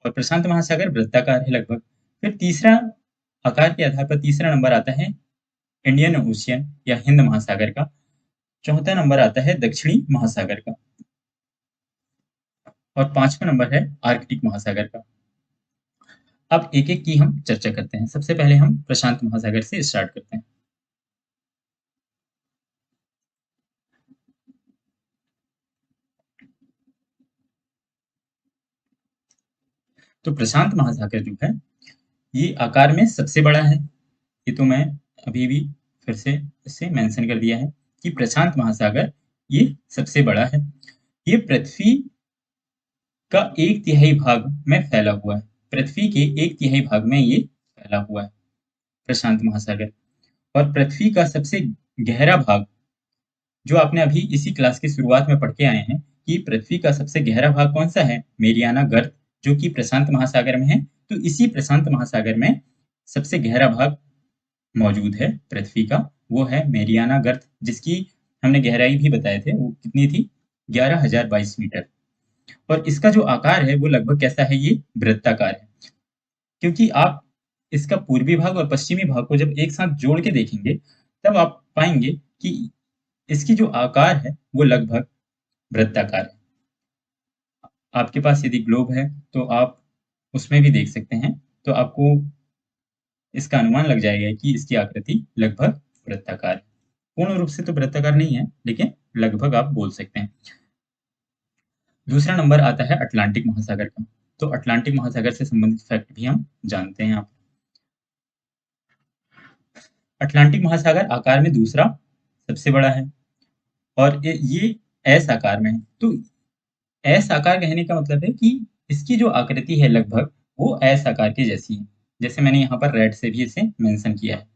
और प्रशांत महासागर वृत्ताकार है लगभग। फिर तीसरा आकार के आधार पर तीसरा नंबर आता है इंडियन ओशियन या हिंद महासागर का। चौथा नंबर आता है दक्षिणी महासागर का और 5वां नंबर है आर्कटिक महासागर का। अब एक-एक की हम चर्चा करते हैं। सबसे पहले हम प्रशांत महासागर से स्टार्ट करते हैं। तो प्रशांत महासागर जो है, ये आकार में सबसे बड़ा है। ये तो मैं अभी भी फिर से इसे मेंशन कर दिया है कि प्रशांत महासागर ये सबसे बड़ा है। ये पृथ्वी का 1/3 भाग में फैला हुआ है। पृथ्वी के 1/3 भाग में ये फैला हुआ है, प्रशांत महासागर। और पृथ्वी का सबसे गहरा भाग, जो आपने अभी इसी क्लास की शुरुआत में पढ़ के आए हैं कि पृथ्वी का सबसे गहरा भाग कौन-सा है? मेरियाना गर्त, जो कि प्रशांत महासागर में है। तो इसी प्रशांत महासागर में सबसे गहरा भाग मौजूद है पृथ्वी का, वो है मेरियाना गर्त, जिसकी हमने गहराई भी बताए थे, वो कितनी थी? 11,022 मीटर। और इसका जो आकार है, वो लगभग कैसा है? ये वृत्ताकार है। क्योंकि आप इसका पूर्वी भाग और पश्चिमी भाग को जब एक साथ जोड़ के देखेंगे, तब आप पाएँगे कि इसकी जो आकार है, वो लगभग वृत्ताकार है। आपके पास यदि ग्लोब है, तो आप उसमें भी देख सकते हैं, तो आपको इसका अनुमान लग जाएगा कि इसकी आकृति लगभग वृत्ताकार है। पूर्ण रूप से तो वृत्ताकार नहीं है, लेकिन लगभग आप बोल सकते हैं। दूसरा नंबर आता है अटलांटिक महासागर का। तो अटलांटिक महासागर से संबंधित फैक्ट भी हम जानते हैं आप। अटलांटिक महासागर आकार में दूसरा सबसे बड़ा है और ये एस आकार में है। तो एस आकार कहने का मतलब है कि इसकी जो आकृति है लगभग, वो एस आकार की जैसी है। जैसे मैंने यहाँ पर रेड से भी इसे मेंशन किया है।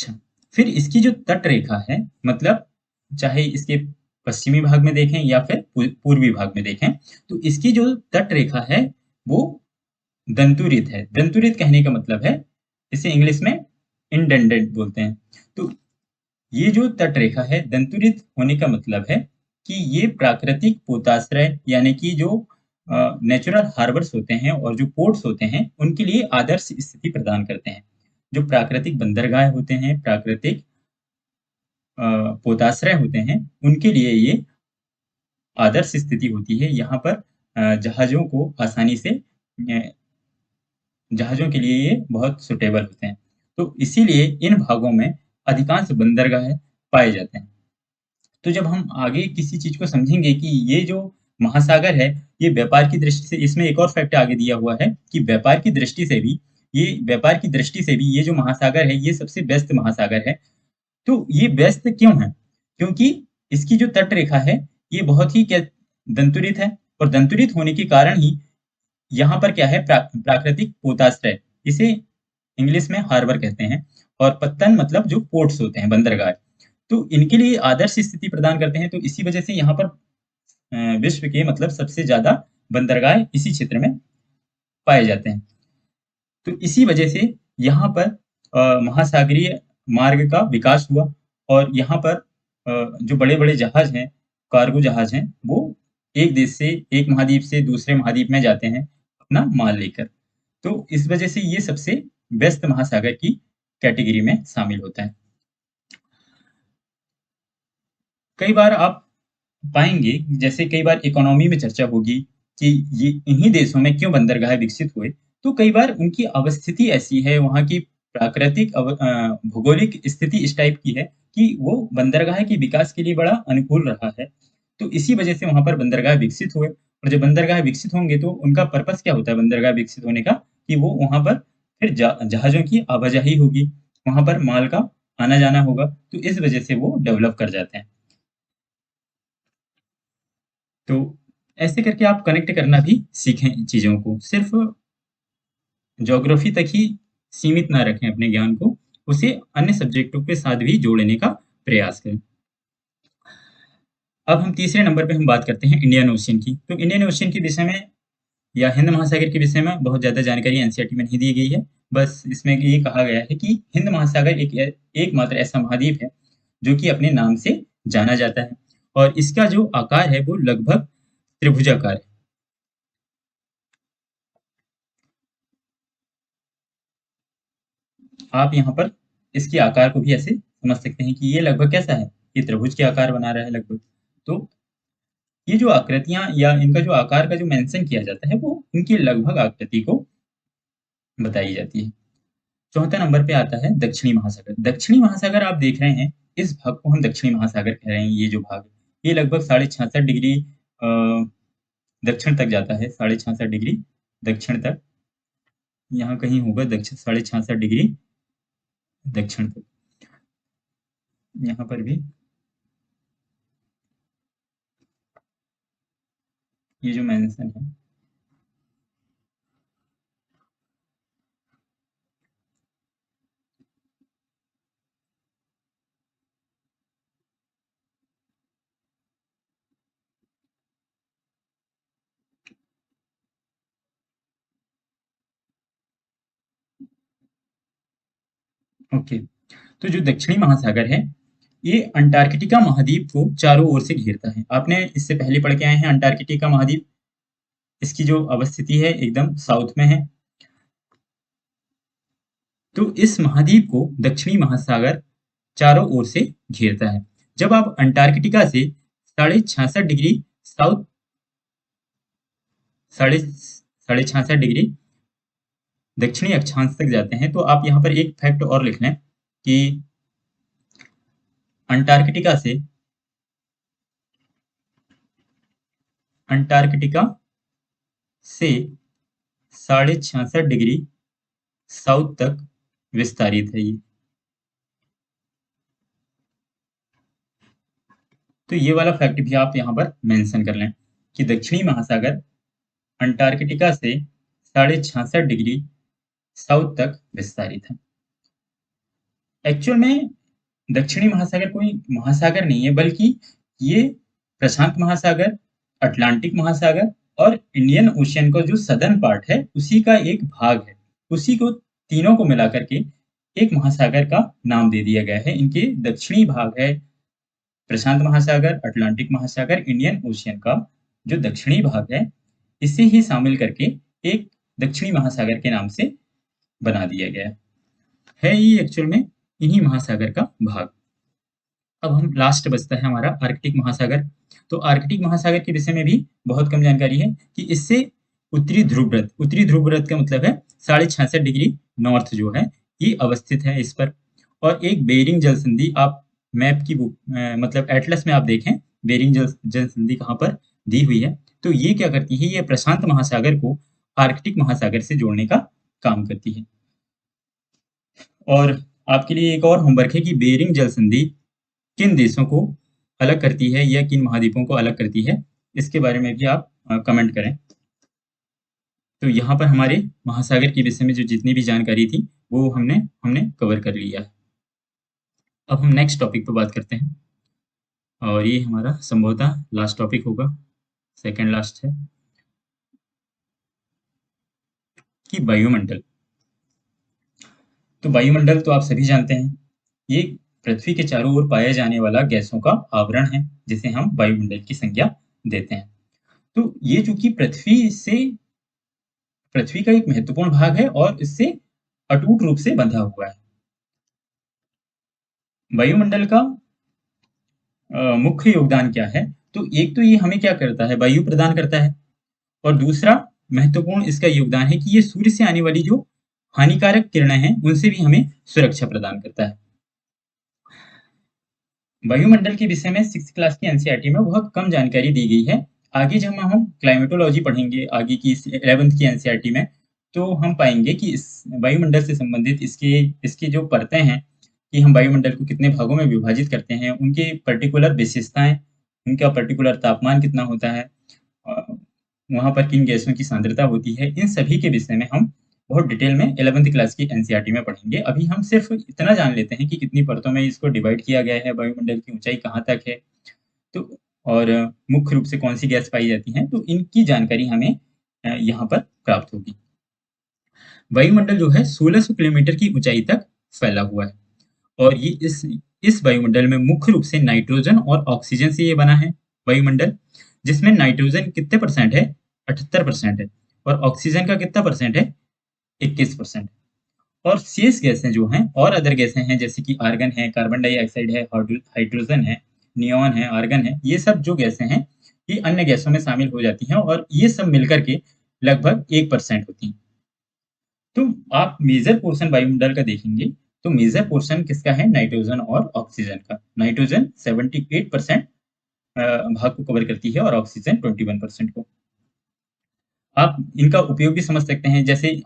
अच्छा, फिर इसकी जो तट रेखा है, मतलब चाहे इसके पश्चिमी भाग में देखें या फिर पूर्वी भाग में देखें, तो इसकी जो तट रेखा है वो दंतुरित है। दंतुरित कहने का मतलब है, इसे इंग्लिश में इंडेंटेड बोलते हैं। तो ये जो तट रेखा है दंतुरित होने का मतलब है कि ये प्राकृतिक पोताश्रय यानी कि जो नेचुरल हार्बर्स होते हैं और जो पोर्ट्स होते हैं उनके लिए आदर्श स्थिति प्रदान करते हैं। जो प्राकृतिक बंदरगाह होते हैं, प्राकृतिक पोताश्रय होते हैं, उनके लिए ये आदर्श स्थिति होती है। यहाँ पर जहाज़ों को आसानी से जहाज़ों के लिए ये बहुत सूटेबल होते हैं। तो इसीलिए इन भागों में अधिकांश बंदरगाह पाए जाते हैं। तो जब हम आगे किसी चीज़ को समझेंगे कि ये जो महासागर है, ये व्यापार की दृष्टि से, इसमें एक और फैक्ट आगे दिया हुआ है कि व्यापार की दृष्टि से भी ये जो महासागर है, ये सबसे व्यस्त महासागर है। तो ये व्यस्त क्यों है? क्योंकि इसकी जो तट रेखा है, ये बहुत ही दंतुरित है और दंतुरित होने के कारण ही यहाँ पर क्या है, प्राकृतिक पोताश्रय, इसे इंग्लिश में हार्बर कहते हैं, और पत्तन मतलब जो पोर्ट्स होते हैं, बंदरगाह, तो इनके लिए आदर्श स्थिति प्रदान करते हैं। तो इसी वजह से यहाँ पर विश्व के मतलब सबसे ज्यादा बंदरगाह इसी क्षेत्र में पाए जाते हैं। तो इसी वजह से यहाँ पर महासागरीय मार्ग का विकास हुआ और यहाँ पर जो बड़े-बड़े जहाज हैं, कार्गो जहाज हैं, वो एक देश से, एक महाद्वीप से दूसरे महाद्वीप में जाते हैं अपना माल लेकर। तो इस वजह से ये सबसे व्यस्त महासागर की कैटेगरी में शामिल होता है। कई बार आप पाएँगे, जैसे कई बार इकोनॉमी में चर्चा होगी कि ये इन्हीं देशों में क्यों बंदरगाह विकसित हुए, तो कई बार उनकी अवस्थिति ऐसी है, वहाँ की भौगोलिक स्थिति इस टाइप की है कि वो बंदरगाह के विकास के लिए बड़ा अनुकूल रहा है। तो इसी वजह से वहाँ पर बंदरगाह विकसित हुए और जब बंदरगाह विकसित होंगे तो उनका पर्पस क्या होता है बंदरगाह विकसित होने का, कि वो वहाँ पर फिर जहाज़ों की आवाजाही होगी, वहाँ पर माल का आना-जाना होगा, तो इस वजह से वो डेवलप कर जाते हैं। तो ऐसे करके आप कनेक्ट करना भी सीखें चीज़ों को। सिर्फ़ ज्योग्राफ़ी तक ही सीमित ना रखें अपने ज्ञान को, उसे अन्य सब्जेक्टों के साथ भी जोड़ने का प्रयास करें। अब हम तीसरे नंबर पे हम बात करते हैं इंडियन ओशियन की। तो इंडियन ओशियन के विषय में या हिंद महासागर के विषय में बहुत ज़्यादा जानकारी एनसीईआरटी में नहीं दी गई है। बस इसमें ये कहा गया है कि हिंद महासागर एकमात्र ऐसा महाद्वीप है, जो कि अपने नाम से जाना जाता है और इसका जो आकार है वो लगभग त्रिभुजाकार है। आप यहाँ पर इसके आकार को भी ऐसे समझ सकते हैं कि ये लगभग कैसा है, ये त्रिभुज के आकार बना रहा है लगभग। तो ये जो आकृतियाँ या इनका जो आकार का जो मेंशन किया जाता है, वो इनकी लगभग आकृति को बताई जाती है। चौथा नंबर पे आता है दक्षिणी महासागर। दक्षिणी महासागर आप देख रहे हैं, इस भाग को हम दक्षिणी महासागर कह रहे हैं, ये जो भाग, ये लगभग 66.5 डिग्री अ, दक्षिण तक जाता है, 66.5 डिग्री दक्षिण तक। यहाँ कहीं होगा 66.5 डिग्री दक्षिण तक। यहाँ पर भी ये जो मेंशन है, ओके। तो जो दक्षिणी महासागर है, ये अंटार्कटिका महाद्वीप को चारों ओर से घेरता है। आपने इससे पहले पढ़ के आए हैं अंटार्कटिका महाद्वीप, इसकी जो अवस्थिति है एकदम साउथ में है। तो इस महाद्वीप को दक्षिणी महासागर चारों ओर से घेरता है। जब आप अंटार्कटिका से 66.5 डिग्री साउथ, साढ़े 66.5 डिग्री दक्षिणी अक्षांश तक जाते हैं, तो आप यहाँ पर एक फैक्ट और लिख लें कि अंटार्कटिका से अंटार्कटिका से 66.5 डिग्री साउथ तक विस्तारित है ये। तो ये वाला फैक्ट भी आप यहाँ पर मेंशन कर लें कि दक्षिणी महासागर अंटार्कटिका से 66.5 डिग्री साउथ तक विस्तारित है। एक्चुअल में दक्षिणी महासागर कोई महासागर नहीं है, बल्कि ये प्रशांत महासागर, अटलांटिक महासागर और इंडियन ओशियन का जो सदर्न पार्ट है, उसी का एक भाग है। उसी को तीनों को मिला करके एक महासागर का नाम दे दिया गया है। इनके दक्षिणी भाग है प्रशांत महासागर, अटलांटिक महासागर, इंडियन ओशियन का जो दक्षिणी भाग है, इसे ही शामिल करके एक दक्षिणी महासागर के नाम से बना दिया गया है ये एक्चुअल में इन्हीं महासागर का भाग। अब हम लास्ट बचता है हमारा आर्कटिक महासागर। तो आर्कटिक महासागर के विषय में भी बहुत कम जानकारी है कि इससे उत्तरी ध्रुव व्रत का मतलब है 66.5 डिग्री नॉर्थ जो है ये अवस्थित है इस पर। और एक बेरिंग जल संधि, आप मैप की बुक मतलब एटलस में आप देखें बेरिंग जल संधि कहाँ पर दी हुई है, तो ये क्या करती है, ये प्रशांत महासागर को आर्कटिक महासागर से जोड़ने का काम करती है। और आपके लिए एक और होमवर्क है कि बेरिंग जल संधि किन देशों को अलग करती है या किन महाद्वीपों को अलग करती है, इसके बारे में भी आप कमेंट करें। तो यहाँ पर हमारे महासागर के विषय में जो जितनी भी जानकारी थी वो हमने कवर कर लिया है। अब हम नेक्स्ट टॉपिक पर बात करते हैं, और ये हमारा संभवतः लास्ट टॉपिक होगा, सेकंड लास्ट है कि वायुमंडल। तो वायुमंडल तो आप सभी जानते हैं, ये पृथ्वी के चारों ओर पाया जाने वाला गैसों का आवरण है, जिसे हम वायुमंडल की संज्ञा देते हैं। तो ये चूंकि पृथ्वी का एक महत्वपूर्ण भाग है और इससे अटूट रूप से बंधा हुआ है। वायुमंडल का मुख्य योगदान क्या है, तो एक तो ये हमें क्या करता है, वायु प्रदान करता है, और दूसरा महत्वपूर्ण इसका योगदान है कि ये सूर्य से आने वाली जो हानिकारक किरणें हैं उनसे भी हमें सुरक्षा प्रदान करता है। वायुमंडल के विषय में 6th क्लास की एनसीईआरटी में बहुत कम जानकारी दी गई है। आगे जब हम क्लाइमेटोलॉजी पढ़ेंगे आगे की 11th की एनसीईआरटी में, तो हम पाएंगे कि इस वायुमंडल से संबंधित इसके जो परतें हैं कि हम वायुमंडल को कितने भागों में विभाजित करते हैं, उनके पर्टिकुलर विशेषताएं, उनका पर्टिकुलर तापमान कितना होता है, वहां पर किन गैसों की सांद्रता होती है, इन सभी के विषय में हम बहुत डिटेल में 11th क्लास की एनसीईआरटी में पढ़ेंगे। अभी हम सिर्फ इतना जान लेते हैं कि कितनी परतों में इसको डिवाइड किया गया है, वायुमंडल की ऊंचाई कहाँ तक है, तो और मुख्य रूप से कौन सी गैस पाई जाती है, तो इनकी जानकारी हमें यहाँ पर प्राप्त होगी। वायुमंडल जो है 1600 किलोमीटर की ऊंचाई तक फैला हुआ है, और ये इस वायुमंडल में मुख्य रूप से नाइट्रोजन और ऑक्सीजन से ये बना है वायुमंडल, जिसमें नाइट्रोजन कितने परसेंट है, 78% है, और ऑक्सीजन का कितना परसेंट है, 21%। और शेष गैसें जो हैं और अदर गैसें हैं जैसे कि आर्गन है, कार्बन डाइऑक्साइड है, हाइड्रोजन है, नियॉन है, आर्गन है, ये सब जो गैसें हैं ये अन्य गैसों में शामिल हो जाती हैं, और ये सब मिलकर के लगभग 1% होती हैं। तो आप मेजर पोर्शन वायुमंडल का देखेंगे तो मेजर पोर्शन किसका है, नाइट्रोजन और ऑक्सीजन का। नाइट्रोजन 78% भाग को कवर करती है और ऑक्सीजन 21% को। आप इनका उपयोग भी समझ सकते हैं, जैसे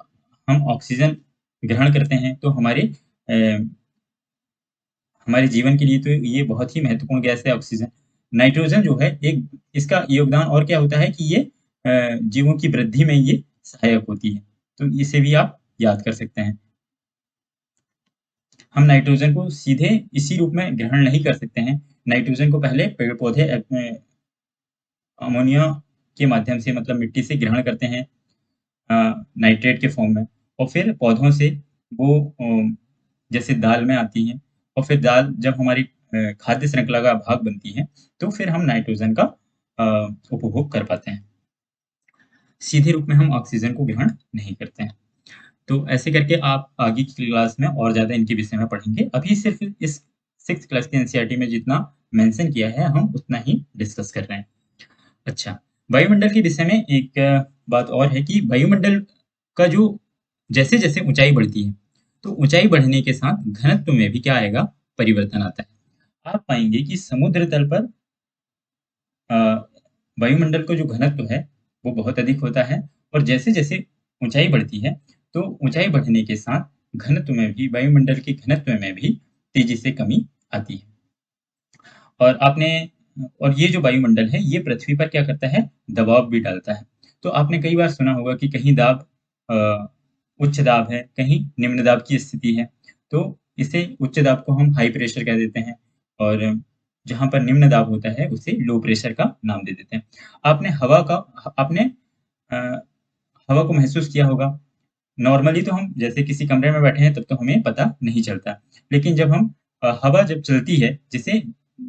हम ऑक्सीजन ग्रहण करते हैं तो हमारे जीवन के लिए तो ये बहुत ही महत्वपूर्ण गैस है ऑक्सीजन। नाइट्रोजन जो है एक इसका योगदान और क्या होता है कि ये जीवों की वृद्धि में ये सहायक होती है, तो इसे भी आप याद कर सकते हैं। हम नाइट्रोजन को सीधे इसी रूप में ग्रहण नहीं कर सकते हैं, नाइट्रोजन को पहले पेड़ पौधे अमोनिया के माध्यम से मतलब मिट्टी से ग्रहण करते हैं नाइट्रेट के फॉर्म में, और फिर पौधों से वो जैसे दाल में आती हैं, और फिर दाल जब हमारी खाद्य श्रृंखला का भाग बनती है तो फिर हम नाइट्रोजन का उपभोग कर पाते हैं। सीधे रूप में हम ऑक्सीजन को ग्रहण नहीं करते हैं। तो ऐसे करके आप आगे की क्लास में और ज़्यादा इनके विषय में पढ़ेंगे। अभी सिर्फ इस 6th क्लास की एनसीईआरटी में जितना मेंशन किया है हम उतना ही डिस्कस कर रहे हैं। अच्छा, वायुमंडल के विषय में एक बात और है कि वायुमंडल का जो जैसे जैसे ऊंचाई बढ़ती है तो ऊंचाई बढ़ने के साथ घनत्व में भी क्या आएगा, परिवर्तन आता है। आप पाएंगे कि समुद्र तल पर वायुमंडल का जो घनत्व है वो बहुत अधिक होता है, और जैसे जैसे ऊंचाई बढ़ती है तो ऊंचाई बढ़ने के साथ घनत्व में भी, वायुमंडल के घनत्व में भी तेजी से कमी आती है। और आपने और ये जो वायुमंडल है ये पृथ्वी पर क्या करता है, दबाव भी डालता है। तो आपने कई बार सुना होगा कि कहीं दाब उच्च दाब है, कहीं निम्न दाब की स्थिति है। तो इसे उच्च दाब को हम हाई प्रेशर कह देते हैं और जहाँ पर निम्न दाब होता है उसे लो प्रेशर का नाम दे देते हैं। आपने अ, हवा को महसूस किया होगा। नॉर्मली तो हम जैसे किसी कमरे में बैठे हैं तब तो हमें पता नहीं चलता। लेकिन जब हम हवा जब चलती है, जिसे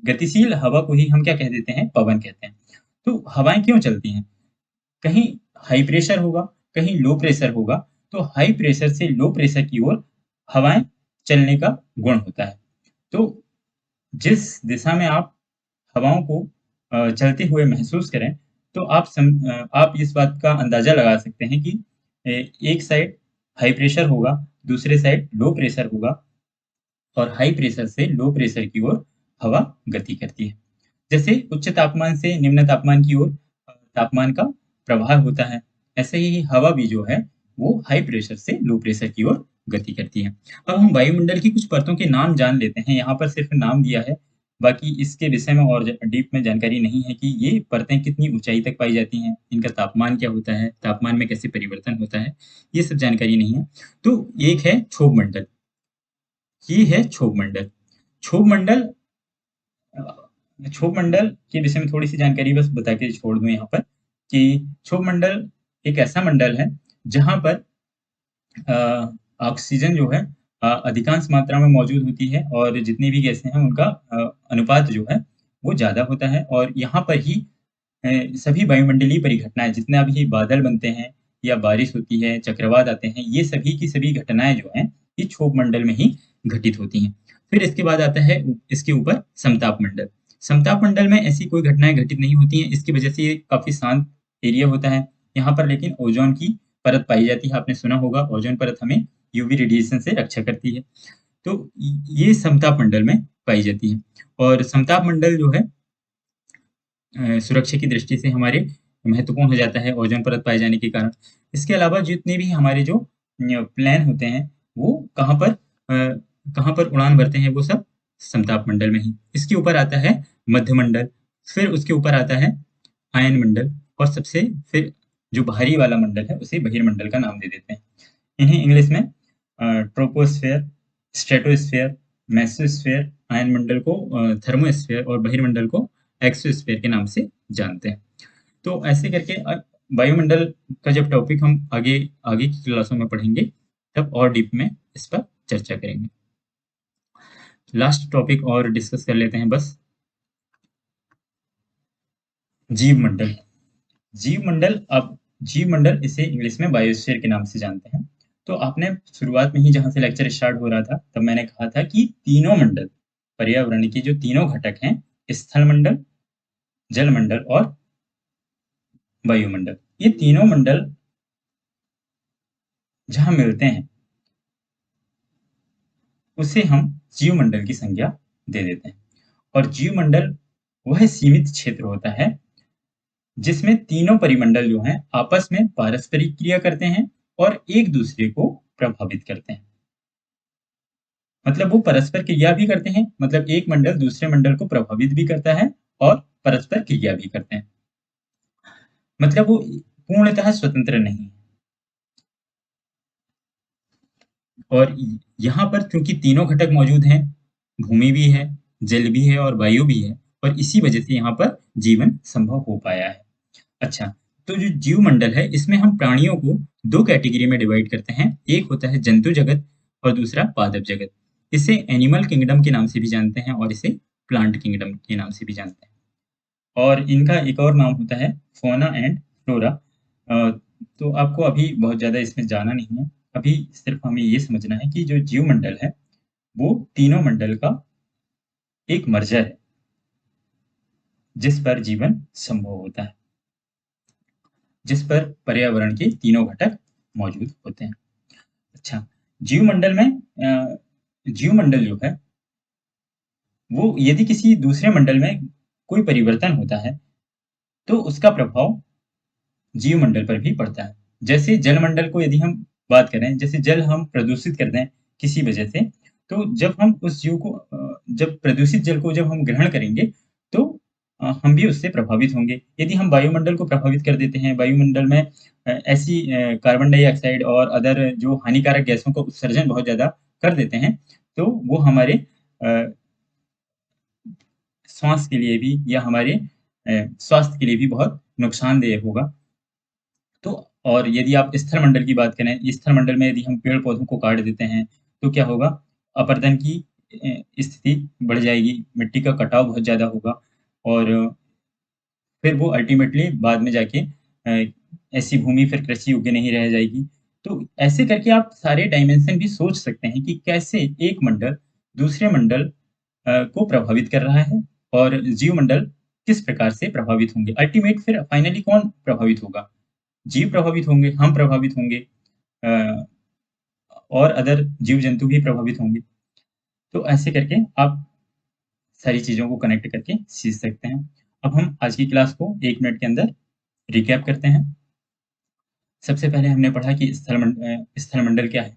गतिशील हवा को ही हम क्या कह देते हैं? पवन कहते हैं। तो हवाएँ क्यों चलती हैं? कहीं हाई प्रेशर होगा, कहीं लो प्रेशर होगा, तो हाई प्रेशर से लो प्रेशर की ओर हवाएँ चलने का गुण होता है। तो जिस दिशा में आप हवाओं को चलते हुए महसूस करें, तो आप इस बात का अंदाज़ा लगा सकते हैं कि एक साइड हाई प्रेशर होगा, दूसरे साइड लो प्रेशर होगा और हाई प्रेशर से लो प्रेशर की ओर हवा गति करती है। जैसे उच्च तापमान से निम्न तापमान की ओर तापमान का प्रवाह होता है, ऐसे ही हवा भी जो है वो हाई प्रेशर से लो प्रेशर की ओर गति करती है। अब हम वायुमंडल की कुछ परतों के नाम जान लेते हैं। यहाँ पर सिर्फ नाम दिया है, बाकी इसके विषय में और डीप में जानकारी नहीं है कि ये परतें कितनी ऊंचाई तक पाई जाती हैं, इनका तापमान क्या होता है, तापमान में कैसे परिवर्तन होता है, ये सब जानकारी नहीं है। तो एक है क्षोभ मंडल, ये है क्षोभ मंडल। क्षोभ मंडल क्षोभ मंडल के विषय में थोड़ी सी जानकारी बस बता के छोड़ दूं यहाँ पर कि क्षोभ मंडल एक ऐसा मंडल है जहाँ पर ऑक्सीजन जो है अधिकांश मात्रा में मौजूद होती है और जितनी भी गैसें हैं उनका अनुपात जो है वो ज़्यादा होता है और यहाँ पर ही सभी वायुमंडलीय परिघटनाएँ जितना भी बादल बनते हैं या बारिश होती है, चक्रवात आते हैं, ये सभी की सभी घटनाएँ जो हैं, ये क्षोभ मंडल में ही घटित होती हैं। फिर इसके बाद आता है इसके ऊपर समताप मंडल। समताप मंडल में ऐसी कोई घटनाएँ घटित नहीं होती हैं, इसकी वजह से ये काफ़ी शांत एरिया होता है। यहाँ पर लेकिन ओज़ोन की परत पाई जाती है, आपने सुना होगा ओज़ोन परत हमें यूवी रेडिएशन से रक्षा करती है। तो ये समताप मंडल में पाई जाती है और समताप मंडल जो है सुरक्षा की दृष्टि से हमारे महत्वपूर्ण हो जाता है ओज़ोन परत पाए जाने के कारण। इसके अलावा जितने भी हमारे जो प्लेन होते हैं, वो कहाँ पर उड़ान भरते हैं, वो सब समताप मंडल में ही। इसके ऊपर आता है मध्य मंडल, फिर उसके ऊपर आता है आयन मंडल और सबसे फिर जो बाहरी वाला मंडल है, उसे बहिर्मंडल का नाम दे देते हैं। इन्हें इंग्लिश में ट्रोपोस्फेयर, स्ट्रेटोस्फेयर, मेसोस्फेयर, आयन मंडल को थर्मोस्फेयर और बहिर्मंडल को एक्सोस्फेयर के नाम से जानते हैं। तो ऐसे करके वायुमंडल का जब टॉपिक हम आगे आगे की क्लासों में पढ़ेंगे, तब और डीप में इस पर चर्चा करेंगे। लास्ट टॉपिक और डिस्कस कर लेते हैं बस, जीव मंडल। जीव मंडल इसे इंग्लिश में बायोस्फीयर के नाम से जानते हैं। तो आपने शुरुआत में ही जहां से लेक्चर स्टार्ट हो रहा था, तब मैंने कहा था कि तीनों मंडल, पर्यावरण के जो तीनों घटक हैं, स्थल मंडल, जल मंडल और वायुमंडल, ये तीनों मंडल जहां मिलते हैं उसे हम जीव मंडल की संज्ञा दे देते हैं। और जीव मंडल वह सीमित क्षेत्र होता है जिसमें तीनों परिमंडल जो हैं आपस में पारस्परिक क्रिया करते हैं और एक दूसरे को प्रभावित करते हैं। मतलब वो परस्पर क्रिया भी करते हैं, मतलब एक मंडल दूसरे मंडल को प्रभावित भी करता है और परस्पर क्रिया भी करते हैं। मतलब वो पूर्णतः स्वतंत्र नहीं है। और यहाँ पर क्योंकि तीनों घटक मौजूद हैं, भूमि भी है, जल भी है और वायु भी है, और इसी वजह से यहाँ पर जीवन संभव हो पाया है। अच्छा, तो जो जीव मंडल है, इसमें हम प्राणियों को दो कैटेगरी में डिवाइड करते हैं। एक होता है जंतु जगत और दूसरा पादप जगत। इसे एनिमल किंगडम के नाम से भी जानते हैं और इसे प्लांट किंगडम के नाम से भी जानते हैं। और इनका एक और नाम होता है फौना एंड फ्लोरा। तो आपको अभी बहुत ज़्यादा इसमें जाना नहीं है। अभी सिर्फ हमें ये समझना है कि जो जीव मंडल है, वो तीनों मंडल का एक मर्जर है, जिस पर जीवन संभव होता है, जिस पर पर्यावरण के तीनों घटक मौजूद होते हैं। अच्छा, जीव मंडल जो है, वो यदि किसी दूसरे मंडल में कोई परिवर्तन होता है, तो उसका प्रभाव जीव मंडल पर भी पड़ता है। जैसे जल मंडल को यदि हम बात करें, जैसे जल हम प्रदूषित कर दें किसी वजह से, तो जब हम उस जीव को जब प्रदूषित जल को जब हम ग्रहण करेंगे, तो हम भी उससे प्रभावित होंगे। यदि हम वायुमंडल को प्रभावित कर देते हैं, वायुमंडल में कार्बन डाइऑक्साइड और अदर जो हानिकारक गैसों का उत्सर्जन बहुत ज़्यादा कर देते हैं, तो वो हमारे श्वास के लिए भी या हमारे स्वास्थ्य के लिए भी बहुत नुकसानदेह होगा। तो और यदि आप स्थलमंडल की बात करें, स्थलमंडल में यदि हम पेड़-पौधों को काट देते हैं, तो क्या होगा? अपरदन की स्थिति बढ़ जाएगी, मिट्टी का कटाव बहुत ज़्यादा होगा और फिर वो अल्टीमेटली बाद में जाके ऐसी भूमि फिर कृषि योग्य नहीं रह जाएगी। तो ऐसे करके आप सारे डायमेंशन भी सोच सकते हैं कि कैसे एक मंडल दूसरे मंडल को प्रभावित कर रहा है और जीवमंडल किस प्रकार से प्रभावित होंगे। अल्टीमेट फिर फाइनली कौन प्रभावित होगा? जीव प्रभावित होंगे, हम प्रभावित होंगे अ, और अदर जीव-जंतु भी प्रभावित होंगे। तो ऐसे करके आप सारी चीज़ों को कनेक्ट करके सीख सकते हैं। अब हम आज की क्लास को 1 मिनट के अंदर रिकैप करते हैं। सबसे पहले हमने पढ़ा कि स्थलमंडल क्या है,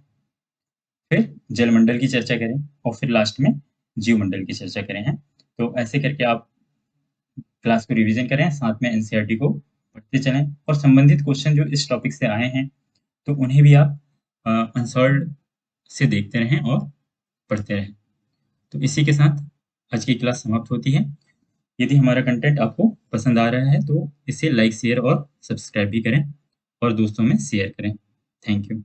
फिर जलमंडल की चर्चा करें और फिर लास्ट में जीवमंडल की चर्चा करें हैं। तो ऐसे करके आप क्लास को रिवीजन करें, साथ में एनसीईआरटी को पढ़ते चलें और संबंधित क्वेश्चन जो इस टॉपिक से आए हैं, तो उन्हें भी आप अनसॉल्व्ड से देखते रहें और पढ़ते रहें। तो इसी के साथ आज की क्लास समाप्त होती है। यदि हमारा कंटेंट आपको पसंद आ रहा है तो इसे लाइक, शेयर और सब्सक्राइब भी करें और दोस्तों में शेयर करें। Thank you.